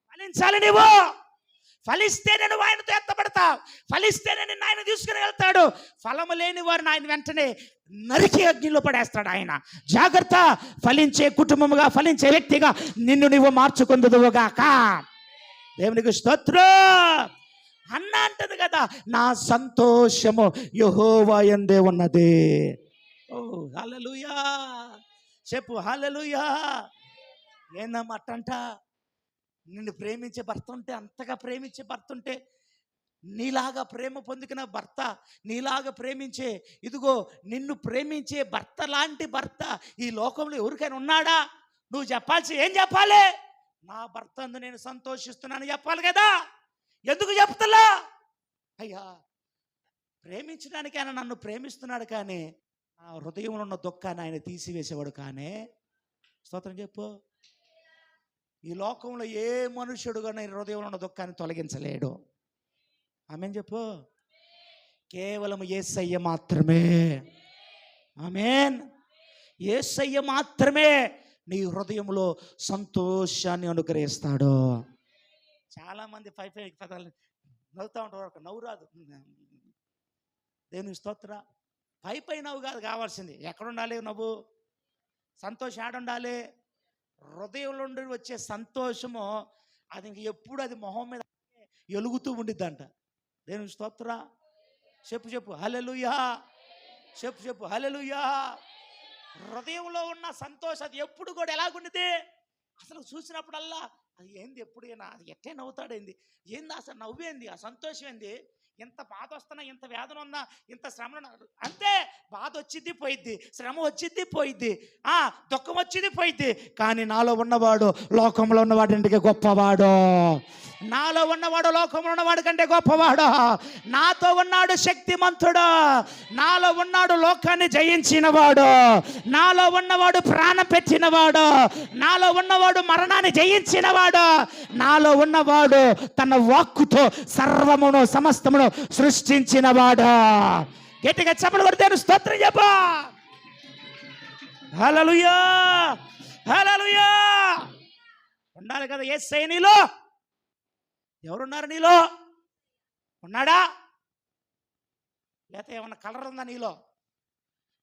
ఫలించాలి. నువ్వు ఫలిస్తేనే నువ్వు ఆయనతో ఎత్తబడతావు, ఫలిస్తేనే నిన్ను ఆయన తీసుకుని వెళ్తాడు. ఫలము లేని వారిని ఆయన వెంటనే నరికి అగ్నిలో పడేస్తాడు ఆయన. జాగ్రత్త, ఫలించే కుటుంబముగా, ఫలించే వ్యక్తిగా నిన్ను నువ్వు మార్చుకుందువుగాక. దేవునికి స్తోత్రం. అన్న అంటది కదా, నా సంతోషము యెహోవా యందే ఉన్నది. ఓ హల్లెలూయా, చెప్పు హల్లెలూయా. ఏందమ్మా అట్టంట? నిన్ను ప్రేమించే భర్త ఉంటే, అంతగా ప్రేమించే భర్త ఉంటే, నీలాగా ప్రేమ పొందిన భర్త, నీలాగా ప్రేమించే, ఇదిగో నిన్ను ప్రేమించే భర్త లాంటి భర్త ఈ లోకంలో ఎవరికైనా ఉన్నాడా? నువ్వు చెప్పాల్సి ఏం చెప్పాలి? నా భర్త అందు నేను సంతోషిస్తున్నాను చెప్పాలి కదా. ఎందుకు చెప్తలా? అయ్యా, ప్రేమించడానికి ఆయన నన్ను ప్రేమిస్తున్నాడు, కానీ నా హృదయంలో ఉన్న దుఃఖాన్ని ఆయన తీసివేసేవాడు కానీ. స్తోత్రం చెప్పు. ఈ లోకంలో ఏ మనుష్యుడుగా నీ హృదయంలో ఉన్న దుఃఖాన్ని తొలగించలేడు. ఆమేన్ చెప్పు. కేవలం యేసయ్య మాత్రమే. ఆమేన్. యేసయ్య మాత్రమే నీ హృదయంలో సంతోషాన్ని అనుగ్రహిస్తాడు. చాలామంది పై పదాలు నవ్వుతూ ఉంటారు, నవ్వు రాదు. దేవుని స్తోత్ర. పై నవ్వు కాదు కావాల్సింది. ఎక్కడుండాలి నవ్వు? సంతోషం ఆడుండాలి. హృదయంలో నుండి వచ్చే సంతోషము అది ఎప్పుడు అది మొహం మీద ఎలుగుతూ ఉండిద్దంట. దేవుని స్తోత్ర. చెప్పు హల్లెలూయా. చెప్పు హల్లెలూయా. హృదయంలో ఉన్న సంతోషం అది ఎప్పుడు కూడా ఎలాగుండితే, అసలు చూసినప్పుడల్లా అది ఏంది, ఎప్పుడైనా అది ఎట్టే నవ్వుతాడేంది, ఏంది అసలు నవ్వేంది, ఆ సంతోషం ఏంది, ఎంత బాధ వస్తున్నా, ఎంత వేదన ఉన్నా, ఇంత శ్రమ అంతే. బాధ వచ్చింది పోయిద్ది, శ్రమ వచ్చింది పోయిద్ది, దుఃఖం వచ్చింది పోయిద్ది. కానీ నాలో ఉన్నవాడు లోకంలో ఉన్నవాడి ఇంటికి గొప్పవాడు. నాలో ఉన్నవాడు లోకంలో ఉన్నవాడు కంటే గొప్పవాడు. నాతో ఉన్నాడు శక్తిమంతుడు. నాలో ఉన్నాడు లోకాన్ని జయించినవాడు. నాలో ఉన్నవాడు ప్రాణం పెట్టినవాడు. నాలో ఉన్నవాడు మరణాన్ని జయించినవాడు. నాలో ఉన్నవాడు తన వాక్కుతో సర్వమును సమస్తమును సృష్టించినవాడు. గట్టిగా చప్పట్లు కొడితే స్తోత్రం చెప్పు. హల్లెలూయా, హల్లెలూయా. ఉండాలి కదా యేసయ్య నీలో. ఎవరున్నారు నీలో? ఉన్నాడా? లేకపోతే ఏమన్నా కలర్ ఉందా నీలో?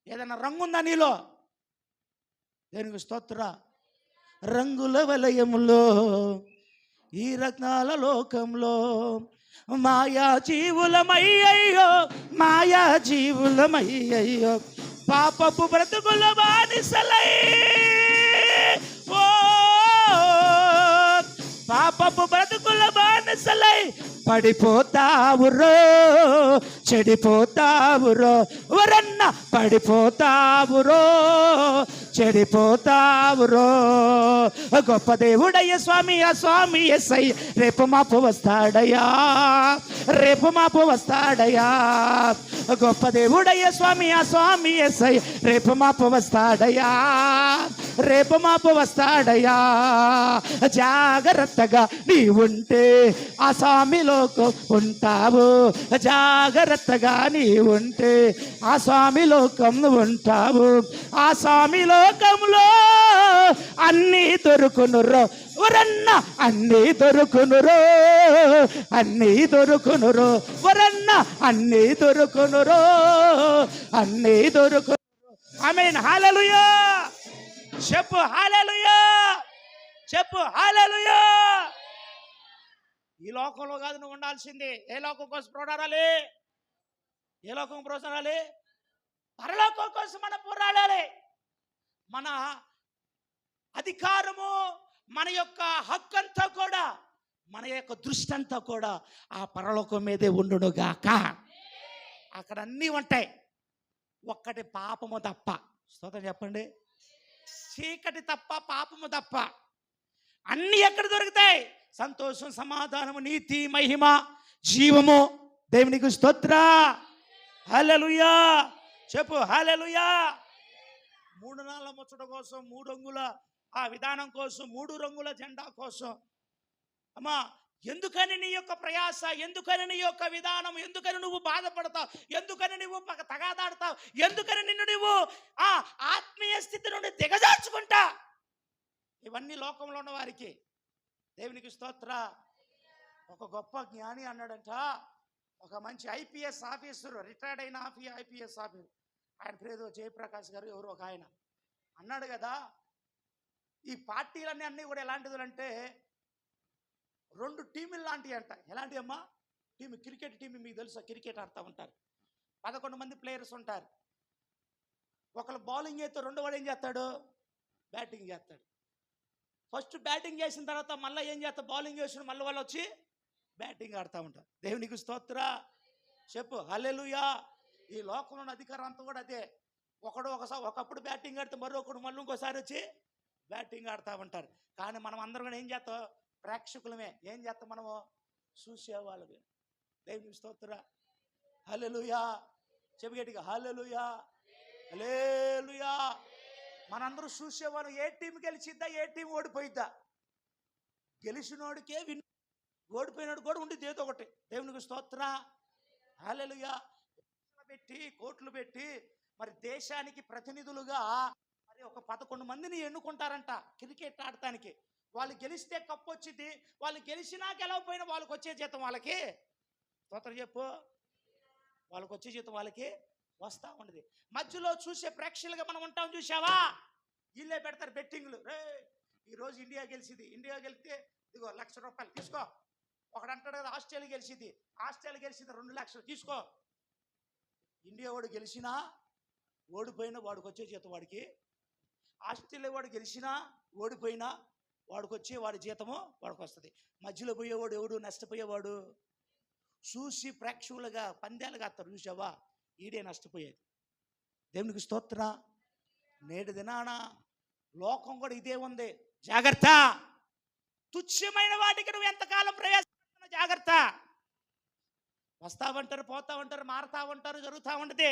ఏదైనా రంగు ఉందా నీలో? దేనికి స్తోత్ర. రంగుల వలయములో ఈ రత్నాల లోకంలో మాయా జీవులమయ్యయ్యో, మాయా జీవులమయ్యయ్యో, పాపపు బ్రతుకుల బానిసలై, ఓ పాపపు బ్రతుకుల బానిసలై పడిపోతావురో, చెడిపోతావురో, వరన్న పడిపోతావురో, చెడిపోతావురో. గొప్ప దేవుడయ్య స్వామి, ఆ స్వామి యేసయ్య రేపు మాపు వస్తాడయ్యా, రేపు మాపు వస్తాడయ్యా. గొప్ప దేవుడయ్య స్వామి, ఆ స్వామి యేసయ్య రేపు మాపు వస్తాడయ్యా, రేపు మాపు వస్తాడయ్యా. జాగ్రత్తగా నీ ఉంటే ఆ స్వామిలో ఉంటావు, జాగ్రత్తగా నీ ఉంటే ఆ స్వామి లోకం ఉంటావు. ఆ స్వామి లోకంలో అన్నీ దొరుకునురో, వరన్న అన్నీ దొరుకునురో, అన్నీ దొరుకునురో, వరన్న అన్నీ దొరుకునురో, అన్నీ దొరుకునురో. ఆమేన్. హల్లెలూయా. చెప్పు హల్లెలూయా. చెప్పు హల్లెలూయా. ఈ లోకంలో కాదు నువ్వు ఉండాల్సింది. ఏ లోకం కోసం పోరాడాలి? ఏ లోకం పోరాడాలి? పరలోకం కోసం మనం పోరాడాలి. మన అధికారము, మన యొక్క హక్కు అంతా కూడా, మన యొక్క దృష్టి అంతా కూడా ఆ పరలోకం మీదే ఉండునుగాక. అక్కడ అన్నీ ఉంటాయి, ఒక్కటి పాపము తప్ప. స్తోత్రం చెప్పండి. చీకటి తప్ప, పాపము తప్ప అన్నీ ఎక్కడ దొరుకుతాయి? సంతోషం, సమాధానము, నీతి, మహిమ, జీవము. దేవునికి స్తోత్ర. హల్లెలూయా. చెప్పు హల్లెలూయా. 3 నాళ్ళ ముచ్చట కోసం, 3 రంగుల ఆ విధానం కోసం, 3 రంగుల జెండా కోసం, అమ్మా ఎందుకని నీ యొక్క ప్రయాస, ఎందుకని నీ యొక్క విధానం, ఎందుకని నువ్వు బాధపడతావు, ఎందుకని నువ్వు తగాదాడతావు, ఎందుకని నిన్ను నువ్వు ఆత్మీయ స్థితి నుండి దిగజార్చుకుంటా? ఇవన్నీ లోకంలో ఉన్న వారికి. దేవునికి స్తోత్ర. ఒక గొప్ప జ్ఞాని అన్నాడంట, ఒక మంచి ఐపీఎస్ ఆఫీసర్, రిటైర్డ్ అయిన ఐపీఎస్ ఆఫీసర్, ఆయన పేరు జయప్రకాష్ గారు ఎవరు ఒక ఆయన అన్నాడు కదా, ఈ పార్టీలన్నీ అన్నీ కూడా ఎలాంటిది అంటే 2 టీములు లాంటివి అంట. ఎలాంటివి అమ్మా? టీము, క్రికెట్ టీం, మీకు తెలుసా? క్రికెట్ ఆడుతూ ఉంటారు, 11 మంది ప్లేయర్స్ ఉంటారు. ఒకళ్ళు బౌలింగ్ చేస్తే రెండో వాడు ఏం చేస్తాడు? బ్యాటింగ్ చేస్తాడు. ఫస్ట్ బ్యాటింగ్ చేసిన తర్వాత మళ్ళీ ఏం చేస్తా? బౌలింగ్ చేసిన మళ్ళీ వాళ్ళు వచ్చి బ్యాటింగ్ ఆడుతూ ఉంటారు. దేవునికి స్తోత్ర, చెప్పు హల్లెలూయా. ఈ లోకంలో ఉన్న అధికారం అంతా కూడా అదే. ఒకప్పుడు బ్యాటింగ్ ఆడితే మరొకడు మళ్ళీ ఇంకోసారి వచ్చి బ్యాటింగ్ ఆడుతూ ఉంటారు. కానీ మనం అందరం కూడా ఏం చేస్తాం? ప్రేక్షకులమే. ఏం చేస్తాం? మనము చూసేవాళ్ళమే. దేవునికి స్తోత్ర, హల్లెలూయా. చెప్పు గట్టిగా హల్లెలూయా, హల్లెలూయా. మనందరూ చూసేవాళ్ళం. ఏ టీం గెలిచిద్దా, ఏ టీం ఓడిపోయిద్దా? గెలిచినోడికే విన్, ఓడిపోయినాడు కూడా ఉండి ఏదో ఒకటి. దేవునికి స్తోత్ర, హల్లెలూయా. పెట్టి కోట్లు పెట్టి మరి దేశానికి ప్రతినిధులుగా మరి ఒక 11 మందిని ఎన్నుకుంటారంట క్రికెట్ ఆడటానికి. వాళ్ళు గెలిస్తే కప్పు వచ్చింది, వాళ్ళు గెలిచినా గెలవపోయినా వాళ్ళకి వచ్చే జీతం వాళ్ళకి, స్తోత్రం చెప్పు, వాళ్ళకి వచ్చే జీతం వాళ్ళకి వస్తూ ఉండదు. మధ్యలో చూసే ప్రేక్షకులుగా మనం ఉంటాం. చూసావా? వీళ్ళే పెడతారు బెట్టింగ్లు. రే ఈరోజు ఇండియా గెలిచింది, ఇండియా గెలిస్తే ఇదిగో ₹1,00,000 తీసుకో. ఒకడు అంటాడు కదా, ఆస్ట్రేలియా గెలిచింది, ఆస్ట్రేలియా గెలిచింది 2 లక్షలు తీసుకో. ఇండియా వాడు గెలిచినా ఓడిపోయినా వాడికి వచ్చే జీతం వాడికి, ఆస్ట్రేలియా వాడు గెలిచినా ఓడిపోయినా వాడికి వచ్చే వాడి జీతము వాడికి వస్తుంది. మధ్యలో పోయేవాడు ఎవడు? నష్టపోయేవాడు. చూసి ప్రేక్షకులుగా పందాలుగా అత్తారు. చూసావా? ఈడే నష్టపోయేది. దేవునికి స్తోత్ర. నేటి దినాన లోకం కూడా ఇదే ఉంది. జాగ్రత్త. తుచ్చమైన వాటికి నువ్వు ఎంతకాలం ప్రయాసపడుతున్నా జాగ్రత్త. వస్తావంటారు, పోతావంటారు, మారుతా ఉంటారు, జరుగుతూ ఉంటుంది.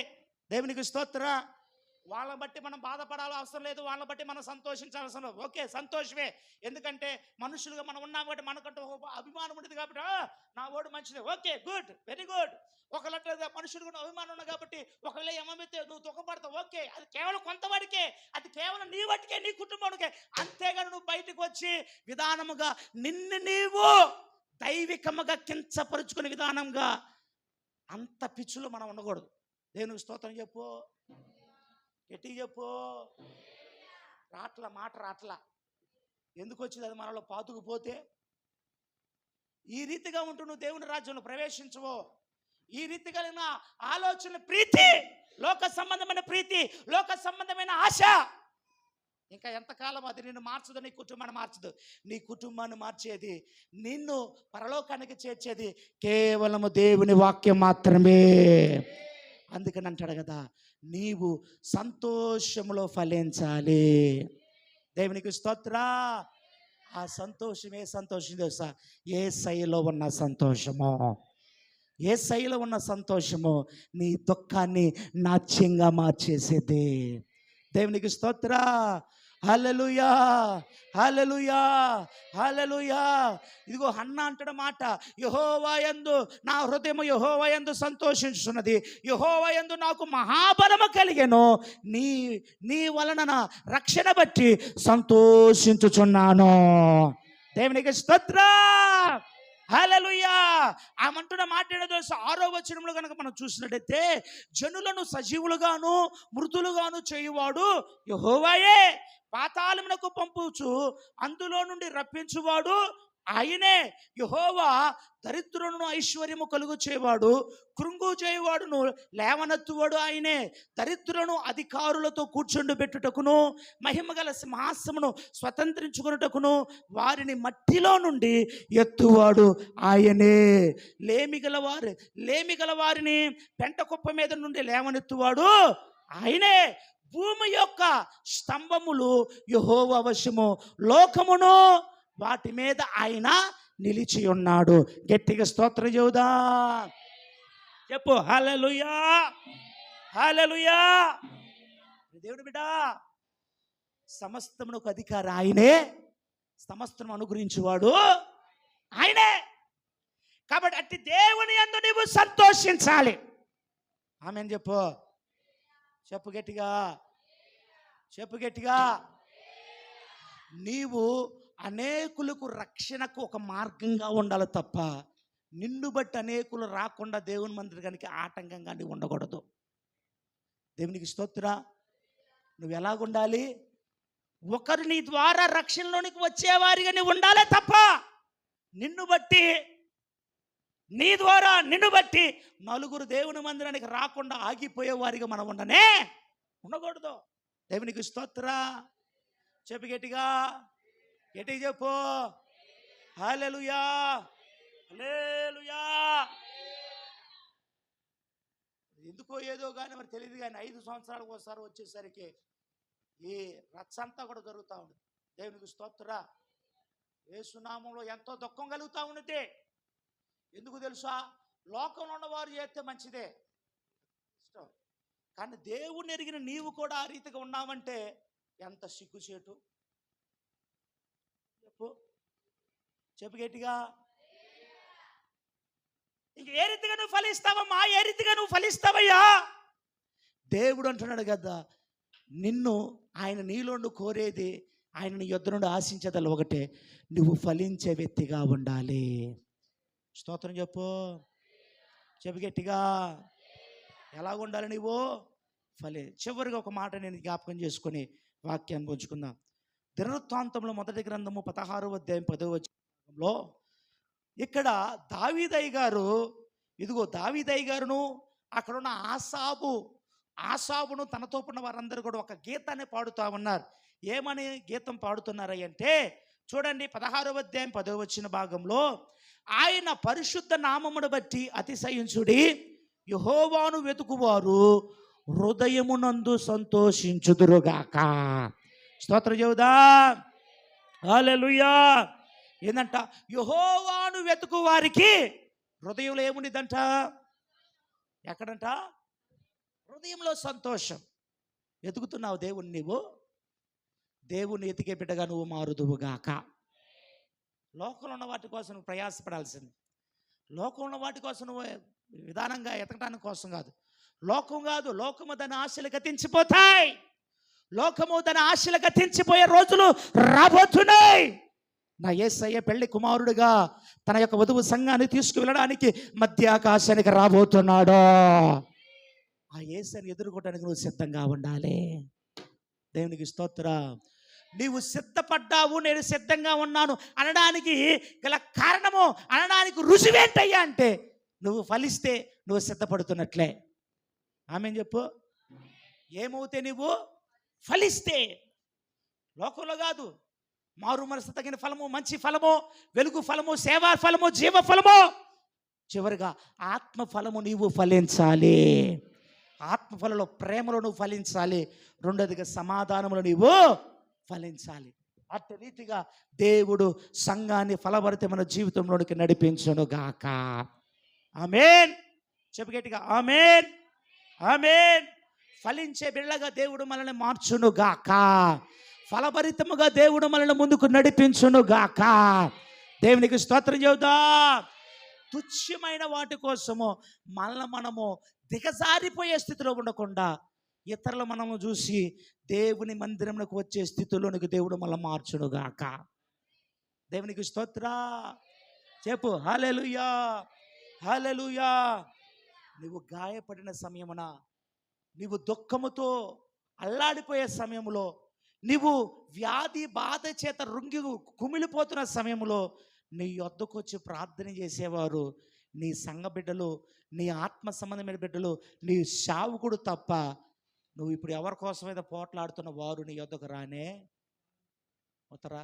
దేవునికి స్తోత్ర. వాళ్ళని బట్టి మనం బాధపడాలి అవసరం లేదు, వాళ్ళని బట్టి మనం సంతోషించాల్సిన అవసరం. ఓకే, సంతోషమే. ఎందుకంటే మనుషులుగా మనం ఉన్నాం కాబట్టి మనకంటూ ఒక అభిమానం ఉంటుంది కాబట్టి నా ఓడు మంచిది, ఓకే, గుడ్, వెరీ గుడ్. ఒకళ్ళట్లుగా మనుషులు కూడా అభిమానం ఉన్నాయి కాబట్టి ఒకవేళ ఏమైతే నువ్వు దుఃఖపడతావు, ఓకే, అది కేవలం కొంతవాడికే, అది కేవలం నీ వాటికే, నీ కుటుంబానికే. అంతేగాని నువ్వు బయటకు వచ్చి విధానముగా నిన్ను నీవు దైవికముగా కించపరుచుకునే విధానంగా అంత పిచ్చులో మనం ఉండకూడదు. దేవునికి స్తోత్రం చెప్పు, గట్టిగా చెప్పు. రాట్ల మాట రాట్ల ఎందుకు వచ్చింది? అది మనలో పాతుకుపోతే ఈ రీతిగా ఉంటూ నువ్వు దేవుని రాజ్యంలో ప్రవేశించవు. ఈ రీతి కలిగిన ఆలోచన, ప్రీతి, లోక సంబంధమైన ప్రీతి, లోక సంబంధమైన ఆశ ఇంకా ఎంతకాలం అది నిన్ను మార్చదు, నీ కుటుంబాన్ని మార్చదు. నీ కుటుంబాన్ని మార్చేది, నిన్ను పరలోకానికి చేర్చేది కేవలము దేవుని వాక్యం మాత్రమే. అందుకని అంటాడు కదా, నీవు సంతోషములో ఫలించాలి. దేవునికి స్తోత్ర. ఆ సంతోషం ఏ సంతోషం తెలుసా? యేసయ్యలో ఉన్న సంతోషము. యేసయ్యలో ఉన్న సంతోషము నీ దుఃఖాన్ని నాట్యంగా మార్చేసేది. దేవునికి స్తోత్ర, హల్లెలూయా, హల్లెలూయా, హల్లెలూయా. ఇదిగో హన్నా అంటాడు మాట, యెహోవా యందు నా హృదయము యెహోవా యందు సంతోషించున్నది, యెహోవా యందు నాకు మహాబలము కలిగెను, నీ వలన రక్షణ బట్టి సంతోషించుచున్నాను. దేవునికి స్తోత్ర, హల్లెలూయా. ఆమంటున్న మాట ఏంటో తెలుసు? 6వ వచనంలో కనుక మనం చూసినట్టయితే, జనులను సజీవులుగాను మృతులుగాను చేయువాడు యెహోవాయే, పాతాళమునకు పంపుచు అందులో నుండి రప్పించువాడు ఆయనే. యెహోవా దరిద్రులను ఐశ్వర్యము కలుగు చేయవాడు, కృంగు చేయవాడును లేవనెత్తువాడు ఆయనే. దరిద్రులను అధికారులతో కూర్చుండబెట్టుటకును, మహిమగల సింహాసనమును స్వతంత్రించుకున్నటకును వారిని మట్టిలో నుండి ఎత్తువాడు ఆయనే. లేమిగల వారిని పెంట కుప్ప మీద నుండి లేవనెత్తువాడు ఆయనే. భూమి యొక్క స్తంభములు యెహోవా వశము, లోకమును వాటి మీద ఆయన నిలిచి ఉన్నాడు. గట్టిగా స్తోత్రం చెబుదా, చెప్పు హల్లెలూయా, హల్లెలూయా. దేవుని బిడ్డ, సమస్తమునకు అధికారి ఆయనే, సమస్తము అనుగ్రహించువాడు ఆయనే. కాబట్టి అట్టి దేవుని యందు నీవు సంతోషించాలి. ఆమేన్ చెప్పు, చెప్పు గట్టిగా, చెప్పు గట్టిగా. నీవు అనేకులకు రక్షణకు ఒక మార్గంగా ఉండాలి తప్ప నిన్ను బట్టి అనేకులు రాకుండా దేవుని మందిరానికి ఆటంకంగా నీవు ఉండకూడదు. దేవునికి స్తోత్ర. నువ్వు ఎలాగుండాలి? ఒకరు నీ ద్వారా రక్షణలోనికి వచ్చేవారిగా నువ్వు ఉండాలే తప్ప నిన్ను బట్టి, నీ ద్వారా నిన్ను బట్టి నలుగురు దేవుని మందిరానికి రాకుండా ఆగిపోయేవారిగా మనం ఉండకూడదు. దేవునికి స్తోత్ర. చెప్పు గట్టిగా, గట్టిగా చెప్పు. హల్లెలూయా, హల్లెలూయా. ఎందుకో ఏదో కానీ మరి తెలియదు కానీ 5 సంవత్సరాలకు ఒకసారి వచ్చేసరికి ఈ రచ్చంతా కూడా జరుగుతూ ఉంది. దేవునికి స్తోత్ర. యేసు నామములో ఎంతో దుఃఖం కలుగుతూ ఉన్నది. ఎందుకు తెలుసా? లోకంలో ఉన్నవారు చేస్తే మంచిదే ఇష్టం, కానీ దేవుణ్ణి ఎరిగిన నీవు కూడా ఆ రీతిగా ఉన్నావంటే ఎంత సిగ్గుచేటు. చెప్పు గట్టిగా. ఇంక ఏ రీతిగా నువ్వు ఫలిస్తావమ్మా? ఏ రీతిగా నువ్వు ఫలిస్తావయ్యా? దేవుడు అంటున్నాడు కదా, నిన్ను ఆయన నీలోండి కోరేది, ఆయన నీ యొద్ద నుండి ఆశించేదల్లా ఒకటే, నువ్వు ఫలించే వ్యక్తిగా ఉండాలి. స్తోత్రం చెప్పు. చెప్పు గట్టిగా. ఎలాగ ఉండాలి నువ్వు? చివరిగా ఒక మాట నేను జ్ఞాపకం చేసుకొని వాక్యాన్ని పంచుకుందాం. దినవృత్తాంతంలో మొదటి గ్రంథము 16వ అధ్యాయం 10వ వచనంలో ఇక్కడ దావీదయ్య గారు, ఇదిగో దావీదయ్య గారును అక్కడున్న ఆసాబును తనతో ఉన్న వారందరూ కూడా ఒక గీతాన్ని పాడుతూ ఉన్నారు. ఏమని గీతం పాడుతున్నారంటే చూడండి, 16వ అధ్యాయం 10వ వచన భాగంలో, ఆయన పరిశుద్ధ నామమును బట్టి అతిశయించుడి, యెహోవాను వెతుకువారు హృదయమునందు సంతోషించుదురుగాక. స్తోత్రం చెబుదా. హల్లెలూయా. ఏందంట? యెహోవాను వెతుకు వారికి హృదయంలో ఏముండిదంట? ఎక్కడంట? హృదయంలో సంతోషం. వెతుకుతున్నావు దేవుణ్ణి, నీవు దేవుణ్ణి ఎతికే బిడ్డగా నువ్వు మారుదువుగాక. లోకంలో ఉన్న వాటి కోసం నువ్వు ప్రయాసపడాల్సింది. లోకంలో ఉన్న వాటి కోసం నువ్వు విధానంగా ఎతకడానికి కోసం కాదు. లోకం కాదు, లోకము దాని ఆశలు గతించిపోతాయి. లోకము దాని ఆశలు గతించిపోయే రోజులు రాబోతున్నాయి. నా యేసయ్య పెళ్లి కుమారుడిగా తన యొక్క వధువు సంఘాన్ని తీసుకువెళ్ళడానికి మధ్య ఆకాశానికి రాబోతున్నాడు. ఆ యేసయ్యని ఎదుర్కోవడానికి నువ్వు సిద్ధంగా ఉండాలి. దేవునికి స్తోత్రం. నీవు సిద్ధపడ్డావు, నేను సిద్ధంగా ఉన్నాను అనడానికి గల కారణము, అనడానికి రుజువేంటయ్యా అంటే నువ్వు ఫలిస్తే నువ్వు సిద్ధపడుతున్నట్లే. ఆమేన్ చెప్పు. ఏమవుతే నువ్వు ఫలిస్తే. లోకంలో కాదు, మారు మనసు తగిన ఫలము, మంచి ఫలము, వెలుగు ఫలము, సేవా ఫలము, జీవ ఫలము, చివరిగా ఆత్మ ఫలము నీవు ఫలించాలి. ఆత్మఫలంలో ప్రేమలో నువ్వు ఫలించాలి. రెండోదిగా సమాధానములో నీవు ఫలించాలి. అట్టి రీతిగా దేవుడు సంఘాన్ని ఫలభరితమైన జీవితంలోనికి నడిపించును గాక. ఆమేన్. చెప్పు గట్టిగా ఆమేన్, ఆమేన్. ఫలించే బిళ్ళగా దేవుడు మనల్ని మార్చును గాక. ఫలభరితముగా దేవుడు మనల్ని ముందుకు నడిపించును గాక. దేవునికి స్తోత్రం చెబుదాం. తుచ్చమైన వాటి కోసము మనము దిగజారిపోయే స్థితిలో ఉండకుండా ఇతరులు మనము చూసి దేవుని మందిరంలోకి వచ్చే స్థితిలోనికి దేవుడు మళ్ళీ మార్చును గాక. దేవునికి స్తోత్ర. చెప్పు హల్లెలూయా, హల్లెలూయా. నువ్వు గాయపడిన సమయమున, నీవు దుఃఖముతో అల్లాడిపోయే సమయంలో, నీవు వ్యాధి బాధ చేత కుమిలిపోతున్న సమయంలో నీ యొద్దకు వచ్చి ప్రార్థన చేసేవారు నీ సంఘ బిడ్డలు, నీ ఆత్మ సంబంధమైన బిడ్డలు, నీ సేవకుడు తప్ప నువ్వు ఇప్పుడు ఎవరి కోసమైతే పోట్లాడుతున్న వారు నీ యొద్దకు రానే వత్తరా?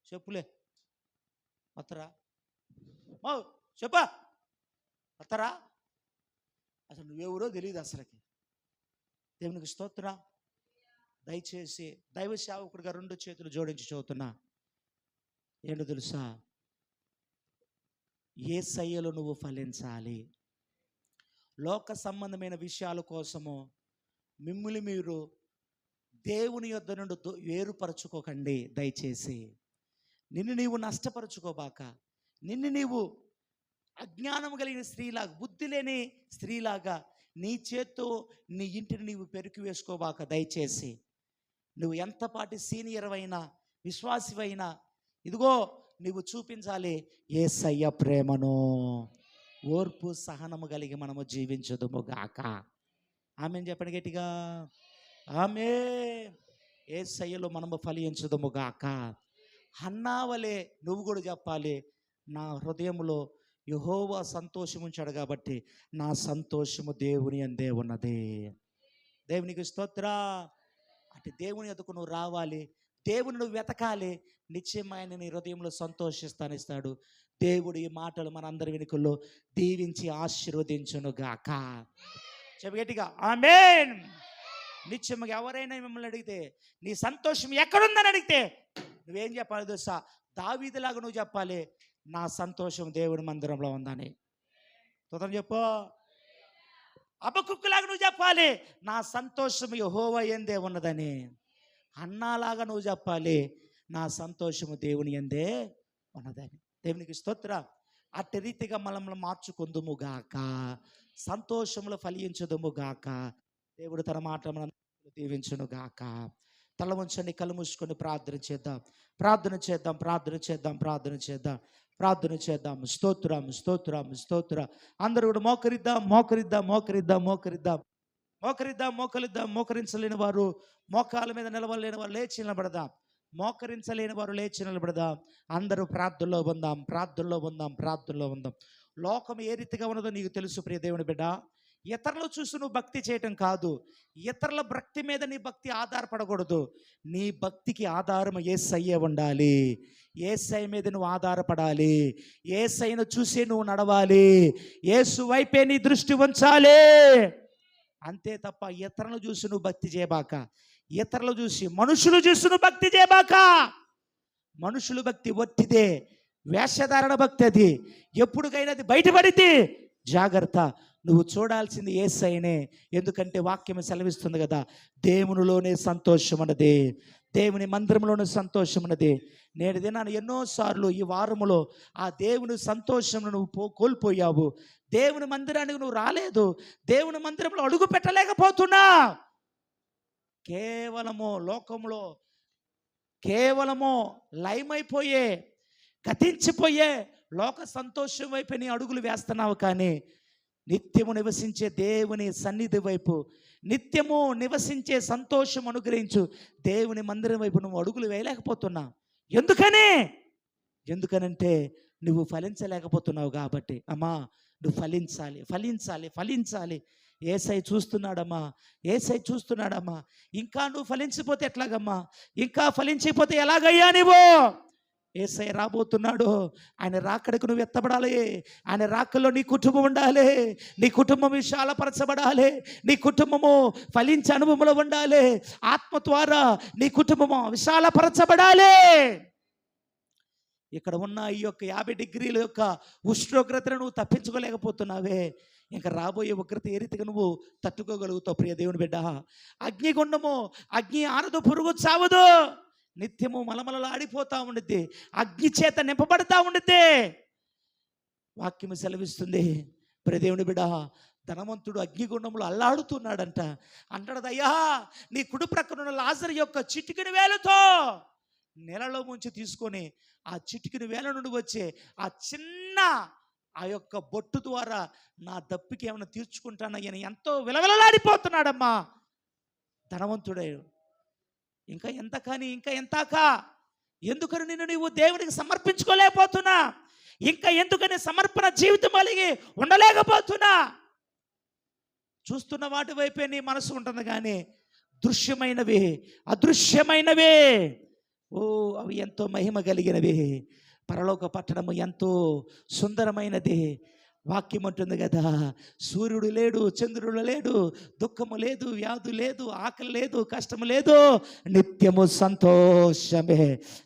చెప్పులే వత్తరా? చెప్పా వత్తరా? అసలు నువ్వెవరో తెలియదు అసలుకి. దేవునికి స్తోత్ర. దయచేసి దైవ సేవకుడిగా 2 చేతులు జోడించి చదువుతున్నా. ఏంటో తెలుసా? యేసయ్యలో నువ్వు ఫలించాలి. లోక సంబంధమైన విషయాల కోసము మిమ్ములు మీరు దేవుని యొద్ద నుండి వేరుపరచుకోకండి. దయచేసి నిన్ను నీవు నష్టపరచుకోబాక. నిన్ను నీవు అజ్ఞానం కలిగిన స్త్రీలాగా, బుద్ధి లేని స్త్రీలాగా నీ చేత్తో నీ ఇంటిని నీవు పెరికి వేసుకోబాక. దయచేసి నువ్వు ఎంతపాటి సీనియర్ అయినా, విశ్వాసివైనా, ఇదిగో నువ్వు చూపించాలి యేసయ్య ప్రేమను. ఓర్పు సహనము కలిగి మనము జీవించుదుము గాక. ఆమేన్ చెప్పండి గట్టిగా. ఆమేన్. యేసయ్యలో మనము ఫలించుదుము గాక. హన్నావలే నువ్వు కూడా చెప్పాలి, నా హృదయంలో యెహోవా సంతోషం ఉంచాడు కాబట్టి నా సంతోషము దేవుని యందే ఉన్నది. దేవునికి స్తోత్ర. అంటే దేవుని ఎదుకు నువ్వు రావాలి, దేవుని నువ్వు వెతకాలి, నిశ్చయమైన నీ హృదయంలో సంతోషిస్తానిస్తాడు దేవుడు. ఈ మాటలు మనందరి వెనుకల్లో దీవించి ఆశీర్వదించును గాక. చెప్పు గట్టిగా ఆమేన్. నిత్యముగా ఎవరైనా మిమ్మల్ని అడిగితే నీ సంతోషం ఎక్కడుందని అడిగితే నువ్వేం చెప్పాలి తెలుసా? దావీదులాగా నువ్వు చెప్పాలి, నా సంతోషం దేవుడి మందిరంలో ఉందని. తొందర చెప్పు. హబక్కూకులాగా నువ్వు చెప్పాలి, నా సంతోషం యెహోవా యందే ఉన్నదని. హన్నాలాగా నువ్వు చెప్పాలి, నా సంతోషము దేవుని యందే ఉన్నదని. దేవునికి స్తోత్ర. అట్టి రీతిగా మనల్ని మార్చుకుందుము గాక, సంతోషములు ఫలించుదుము గాక. దేవుడు తన మాట మనం దీవించును గాక. తల ఉంచండి, కళ్ళు మూసుకొని ప్రార్థన చేద్దాం, ప్రార్థన చేద్దాం, ప్రార్థన చేద్దాం, ప్రార్థన చేద్దాం, ప్రార్థన చేద్దాం. స్తోత్రం, స్తోత్రం, స్తోత్ర. అందరూ కూడా మోకరిద్దాం, మోకరిద్దాం, మోకరిద్దాం, మోకరిద్దాం, మోకరిద్దాం, మోకరిద్దాం. మోకరించలేని వారు, మోకాల మీద నిలవలేని వారు లేచి నిలబడదాం. మోకరించలేని వారు లేచి నిలబడదాం. అందరూ ప్రార్థనలో ఉందాం, ప్రార్థనలో ఉందాం, ప్రార్థనలో ఉందాం. లోకం ఏ రీతిగా ఉన్నదో నీకు తెలుసు ప్రియ దేవుని బిడ్డ. ఇతరులు చూసి నువ్వు భక్తి చేయటం కాదు, ఇతరుల భక్తి మీద నీ భక్తి ఆధారపడకూడదు. నీ భక్తికి ఆధారం యేసయ్య ఉండాలి. యేసయ్య మీద నువ్వు ఆధారపడాలి. యేసయ్యను చూసి నువ్వు నడవాలి. యేసు వైపే నీ దృష్టి ఉంచాలి. అంతే తప్ప ఇతరులను చూసి నువ్వు భక్తి చేయబాక. ఇతరులు చూసి, మనుషులు చూసి నువ్వు భక్తి చేయబాక. మనుషుల భక్తి వట్టిదే, వేషధారణ భక్తి. అది ఎప్పుడుకైనా అది బయటపడితే జాగ్రత్త. నువ్వు చూడాల్సింది యేసయ్యనే. ఎందుకంటే వాక్యం సెలవిస్తుంది కదా, దేవునిలోనే సంతోషం అన్నది, దేవుని మందిరంలోనే సంతోషం అన్నది. నేను తిన్నాను ఎన్నోసార్లు ఈ వారములో ఆ దేవుని సంతోషం నువ్వు కోల్పోయావు. దేవుని మందిరానికి నువ్వు రాలేదు, దేవుని మందిరంలో అడుగు పెట్టలేకపోతున్నా. కేవలము లోకంలో కేవలము లయమైపోయే, గతించిపోయే లోక సంతోషం వైపు నీ అడుగులు వేస్తున్నావు. కానీ నిత్యము నివసించే దేవుని సన్నిధి వైపు, నిత్యము నివసించే సంతోషం అనుగ్రహించు దేవుని మందిరం వైపు నువ్వు అడుగులు వేయలేకపోతున్నా. ఎందుకనంటే నువ్వు ఫలించలేకపోతున్నావు కాబట్టి. అమ్మా, నువ్వు ఫలించాలి, ఫలించాలి, ఫలించాలి. యేసయ్య చూస్తున్నాడమ్మా, యేసయ్య చూస్తున్నాడమ్మా. ఇంకా నువ్వు ఫలించిపోతే ఎట్లాగమ్మా? ఇంకా ఫలించిపోతే ఎలాగయ్యా నువ్వు? యేసయ్య రాబోతున్నాడు. ఆయన రాకడకు నువ్వు ఎత్తబడాలి. ఆయన రాకల్లో నీ కుటుంబం ఉండాలి. నీ కుటుంబం విశాలపరచబడాలి. నీ కుటుంబము ఫలించే అనుభవంలో ఉండాలి. ఆత్మ ద్వారా నీ కుటుంబము విశాలపరచబడాలి. ఇక్కడ ఉన్న ఈ యొక్క 50 డిగ్రీల యొక్క ఉష్ణోగ్రతను నువ్వు తప్పించుకోలేకపోతున్నావే. ఇంకా రాబోయే ఉగ్రత ఏ రీతిగా నువ్వు తట్టుకోగలుగుతావు ప్రియ దేవుని బిడ్డ? అగ్నిగుండము, అగ్ని ఆరదు, పురుగు చావదు, నిత్యము మలమలలో ఆడిపోతా ఉండిద్ది, అగ్ని చేత నింపబడతా ఉండిద్ది. వాక్యము సెలవిస్తుంది ప్రియ దేవుని బిడ్డ, ధనవంతుడు అగ్నిగుండంలో అల్లాడుతున్నాడంట. అంటాడు, అయ్యా నీ కుడి ప్రక్కన లాజరు యొక్క చిటికెన వేలుతో నెలలో ముంచి తీసుకొని ఆ చిటికెన వేల నుండి వచ్చే ఆ చిన్న ఆ యొక్క బొట్టు ద్వారా నా దప్పికి ఏమైనా తీర్చుకుంటానని ఎంతో విలవిలలాడిపోతున్నాడమ్మా ధనవంతుడే. ఇంకా ఎంత కానీ, ఇంకా ఎంతాకా? ఎందుకని నిన్ను నీవు దేవునికి సమర్పించుకోలేకపోతున్నా? ఇంకా ఎందుకని సమర్పణ జీవితం కలిగి ఉండలేకపోతున్నా? చూస్తున్న వాటి వైపే నీ మనసు ఉంటుంది, కానీ దృశ్యమైనవి, అదృశ్యమైనవి, అవి ఎంతో మహిమ కలిగినవి. పరలోక పట్టణము ఎంతో సుందరమైనది. వాక్యం ఉంటుంది కదా, సూర్యుడు లేడు, చంద్రుడు లేడు, దుఃఖము లేదు, వ్యాధి లేదు, ఆకలి లేదు, కష్టము లేదు, నిత్యము సంతోషమే,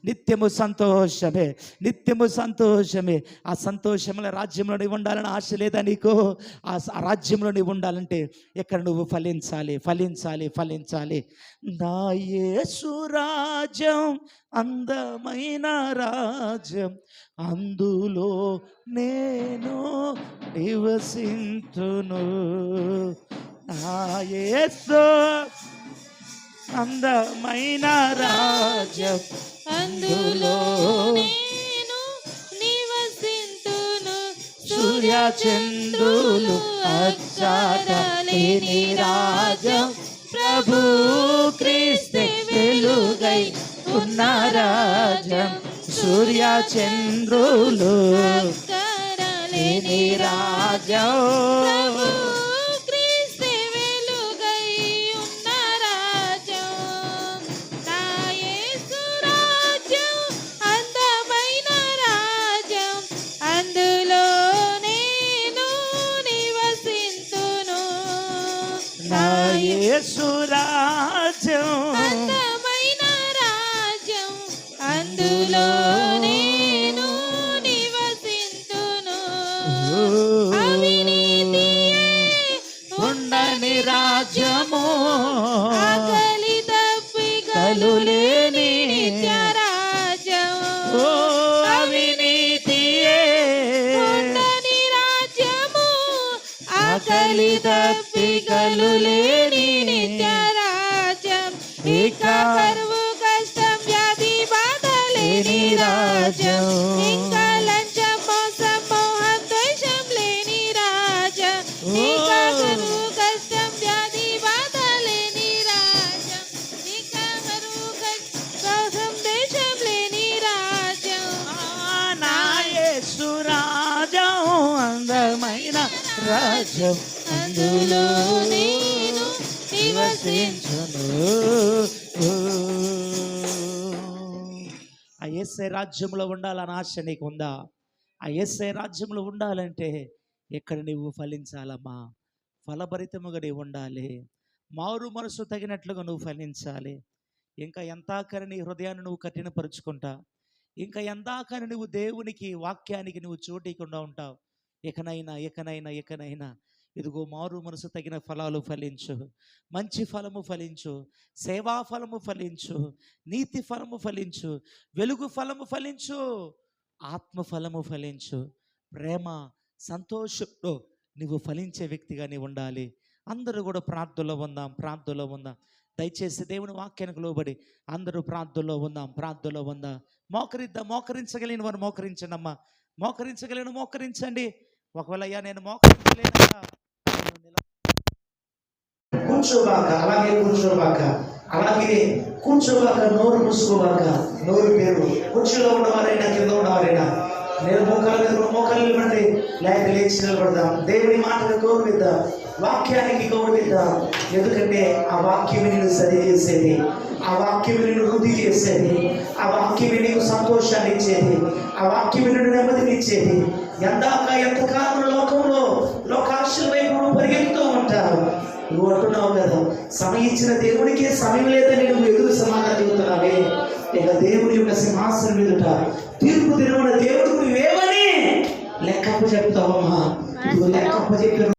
నిత్యము సంతోషమే, నిత్యము సంతోషమే. ఆ సంతోషముల రాజ్యంలో నీవు ఉండాలని ఆశ లేదా నీకు? ఆ రాజ్యంలో నీవు ఉండాలంటే ఇక్కడ నువ్వు ఫలించాలి, ఫలించాలి, ఫలించాలి. నా యేసు రాజ్యం అందమైన రాజ్యం, అందులో నేను నివసింతును. నా యేసు అందమైన రాజ్యం అందులో నేను నివసింతును. సూర్య చంద్రులు అచ్చాటలేని రాజ్యం ప్రభు క్రీస్తే వెలుగై ఉన్న రాజ్యం. సూర్య చంద్రులు లేని రాజ్యం ప్రభు క్రీస్తే వెలుగై ఉన్న రాజ్యం. నా యేసు రాజ్యం అందమైన రాజ్యం, అందులో నేను నివసింతును. నా యేసు రాజ్యం అందమైన రాజ్యం, అందులో నేను నివసింతును. అవినీతియే ఉండని రాజ్యము ఆకలి దప్పికలు లేని నిత్య రాజ్యం. ఓ అవినీతియే ఉండని రాజ్యము ఆకలి దప్పికలు లేని నిత్య రాజ్యం. ఇక కరువు కష్టం వ్యాధి బాధ లేని రాజ్యం. ఇంకా లంచం మోసం మోహం ద్వేషం లేని రాజ్యం. ఇంకా కరువు కష్టం వ్యాధి బాధ లేని రాజ్యం. ఇంకా కరువు కష్టం ద్వేషం లేని రాజ్యం. నా యేసు రాజ్యం అందమైన రాజ్యం, అందులో నేను నివసించును. ఆ యేసే రాజ్యంలో ఉండాలని ఆశ నీకు ఉందా? ఆ యేసే రాజ్యంలో ఉండాలంటే ఎక్కడ నీవు ఫలించాలమ్మా? ఫలభరితముగా నీవు ఉండాలి. మారు మనసు తగినట్లుగా నువ్వు ఫలించాలి. ఇంకా ఎంతాకని నీ హృదయాన్ని నువ్వు కఠినపరుచుకుంటా, ఇంకా ఎందాకని నువ్వు దేవునికి వాక్యానికి నువ్వు చోటీకుండా ఉంటావు. ఇకనైనా ఇదిగో మారు మనసు తగిన ఫలాలు ఫలించు, మంచి ఫలము ఫలించు, సేవా ఫలము ఫలించు, నీతి ఫలము ఫలించు, వెలుగు ఫలము ఫలించు, ఆత్మ ఫలము ఫలించు. ప్రేమ సంతోషంలో నువ్వు ఫలించే వ్యక్తిగా నీవు ఉండాలి. అందరూ కూడా ప్రార్థనలో ఉందాం. దయచేసి దేవుని వాక్యానికి లోబడి అందరూ ప్రార్థనలో ఉందాం. మోకరించగలిగిన వారు మోకరించండి. మోకరించండి. ఒకవేళ అయ్యా నేను మోకరించలేనయ్యా, అలాగే కూర్చోబాక, నోరు మూసుకోబాక, నోరు పేరు. కుర్చీలో ఉన్నవారైనా కింద ఉన్నవారైనా నేను మోకాలు నిలబడి లేక లేచి నిలబడదాం. దేవుని మాటకు గౌరవిద్దాం, వాక్యానికి గౌరవిద్దాం. ఎందుకంటే ఆ వాక్యం నిన్ను సరి చేసేది, ఆ వాక్యం నిన్ను వృద్ధి చేసేది, ఆ వాక్యం నీకు సంతోషాన్ని ఇచ్చేది, ఆ వాక్యం నిన్ను నెమ్మదినిచ్చేది. ఎంతకాలం లోకంలో లోకాశల వైపు పరిగెత్తుతూ ఉంటారు. నువ్వు అంటున్నావు కదా, సమయం ఇచ్చిన దేవుడికి సమయం లేదని నువ్వు ఎదురు సమాధానం చెబుతున్నావే. ఇక దేవుని యొక్క సింహాసనం ఎదుట తీర్పు దినమున దేవుడికి నువ్వేమని లెక్కప్ప చెప్తావమ్మా? లెక్కప్ప చెప్పిన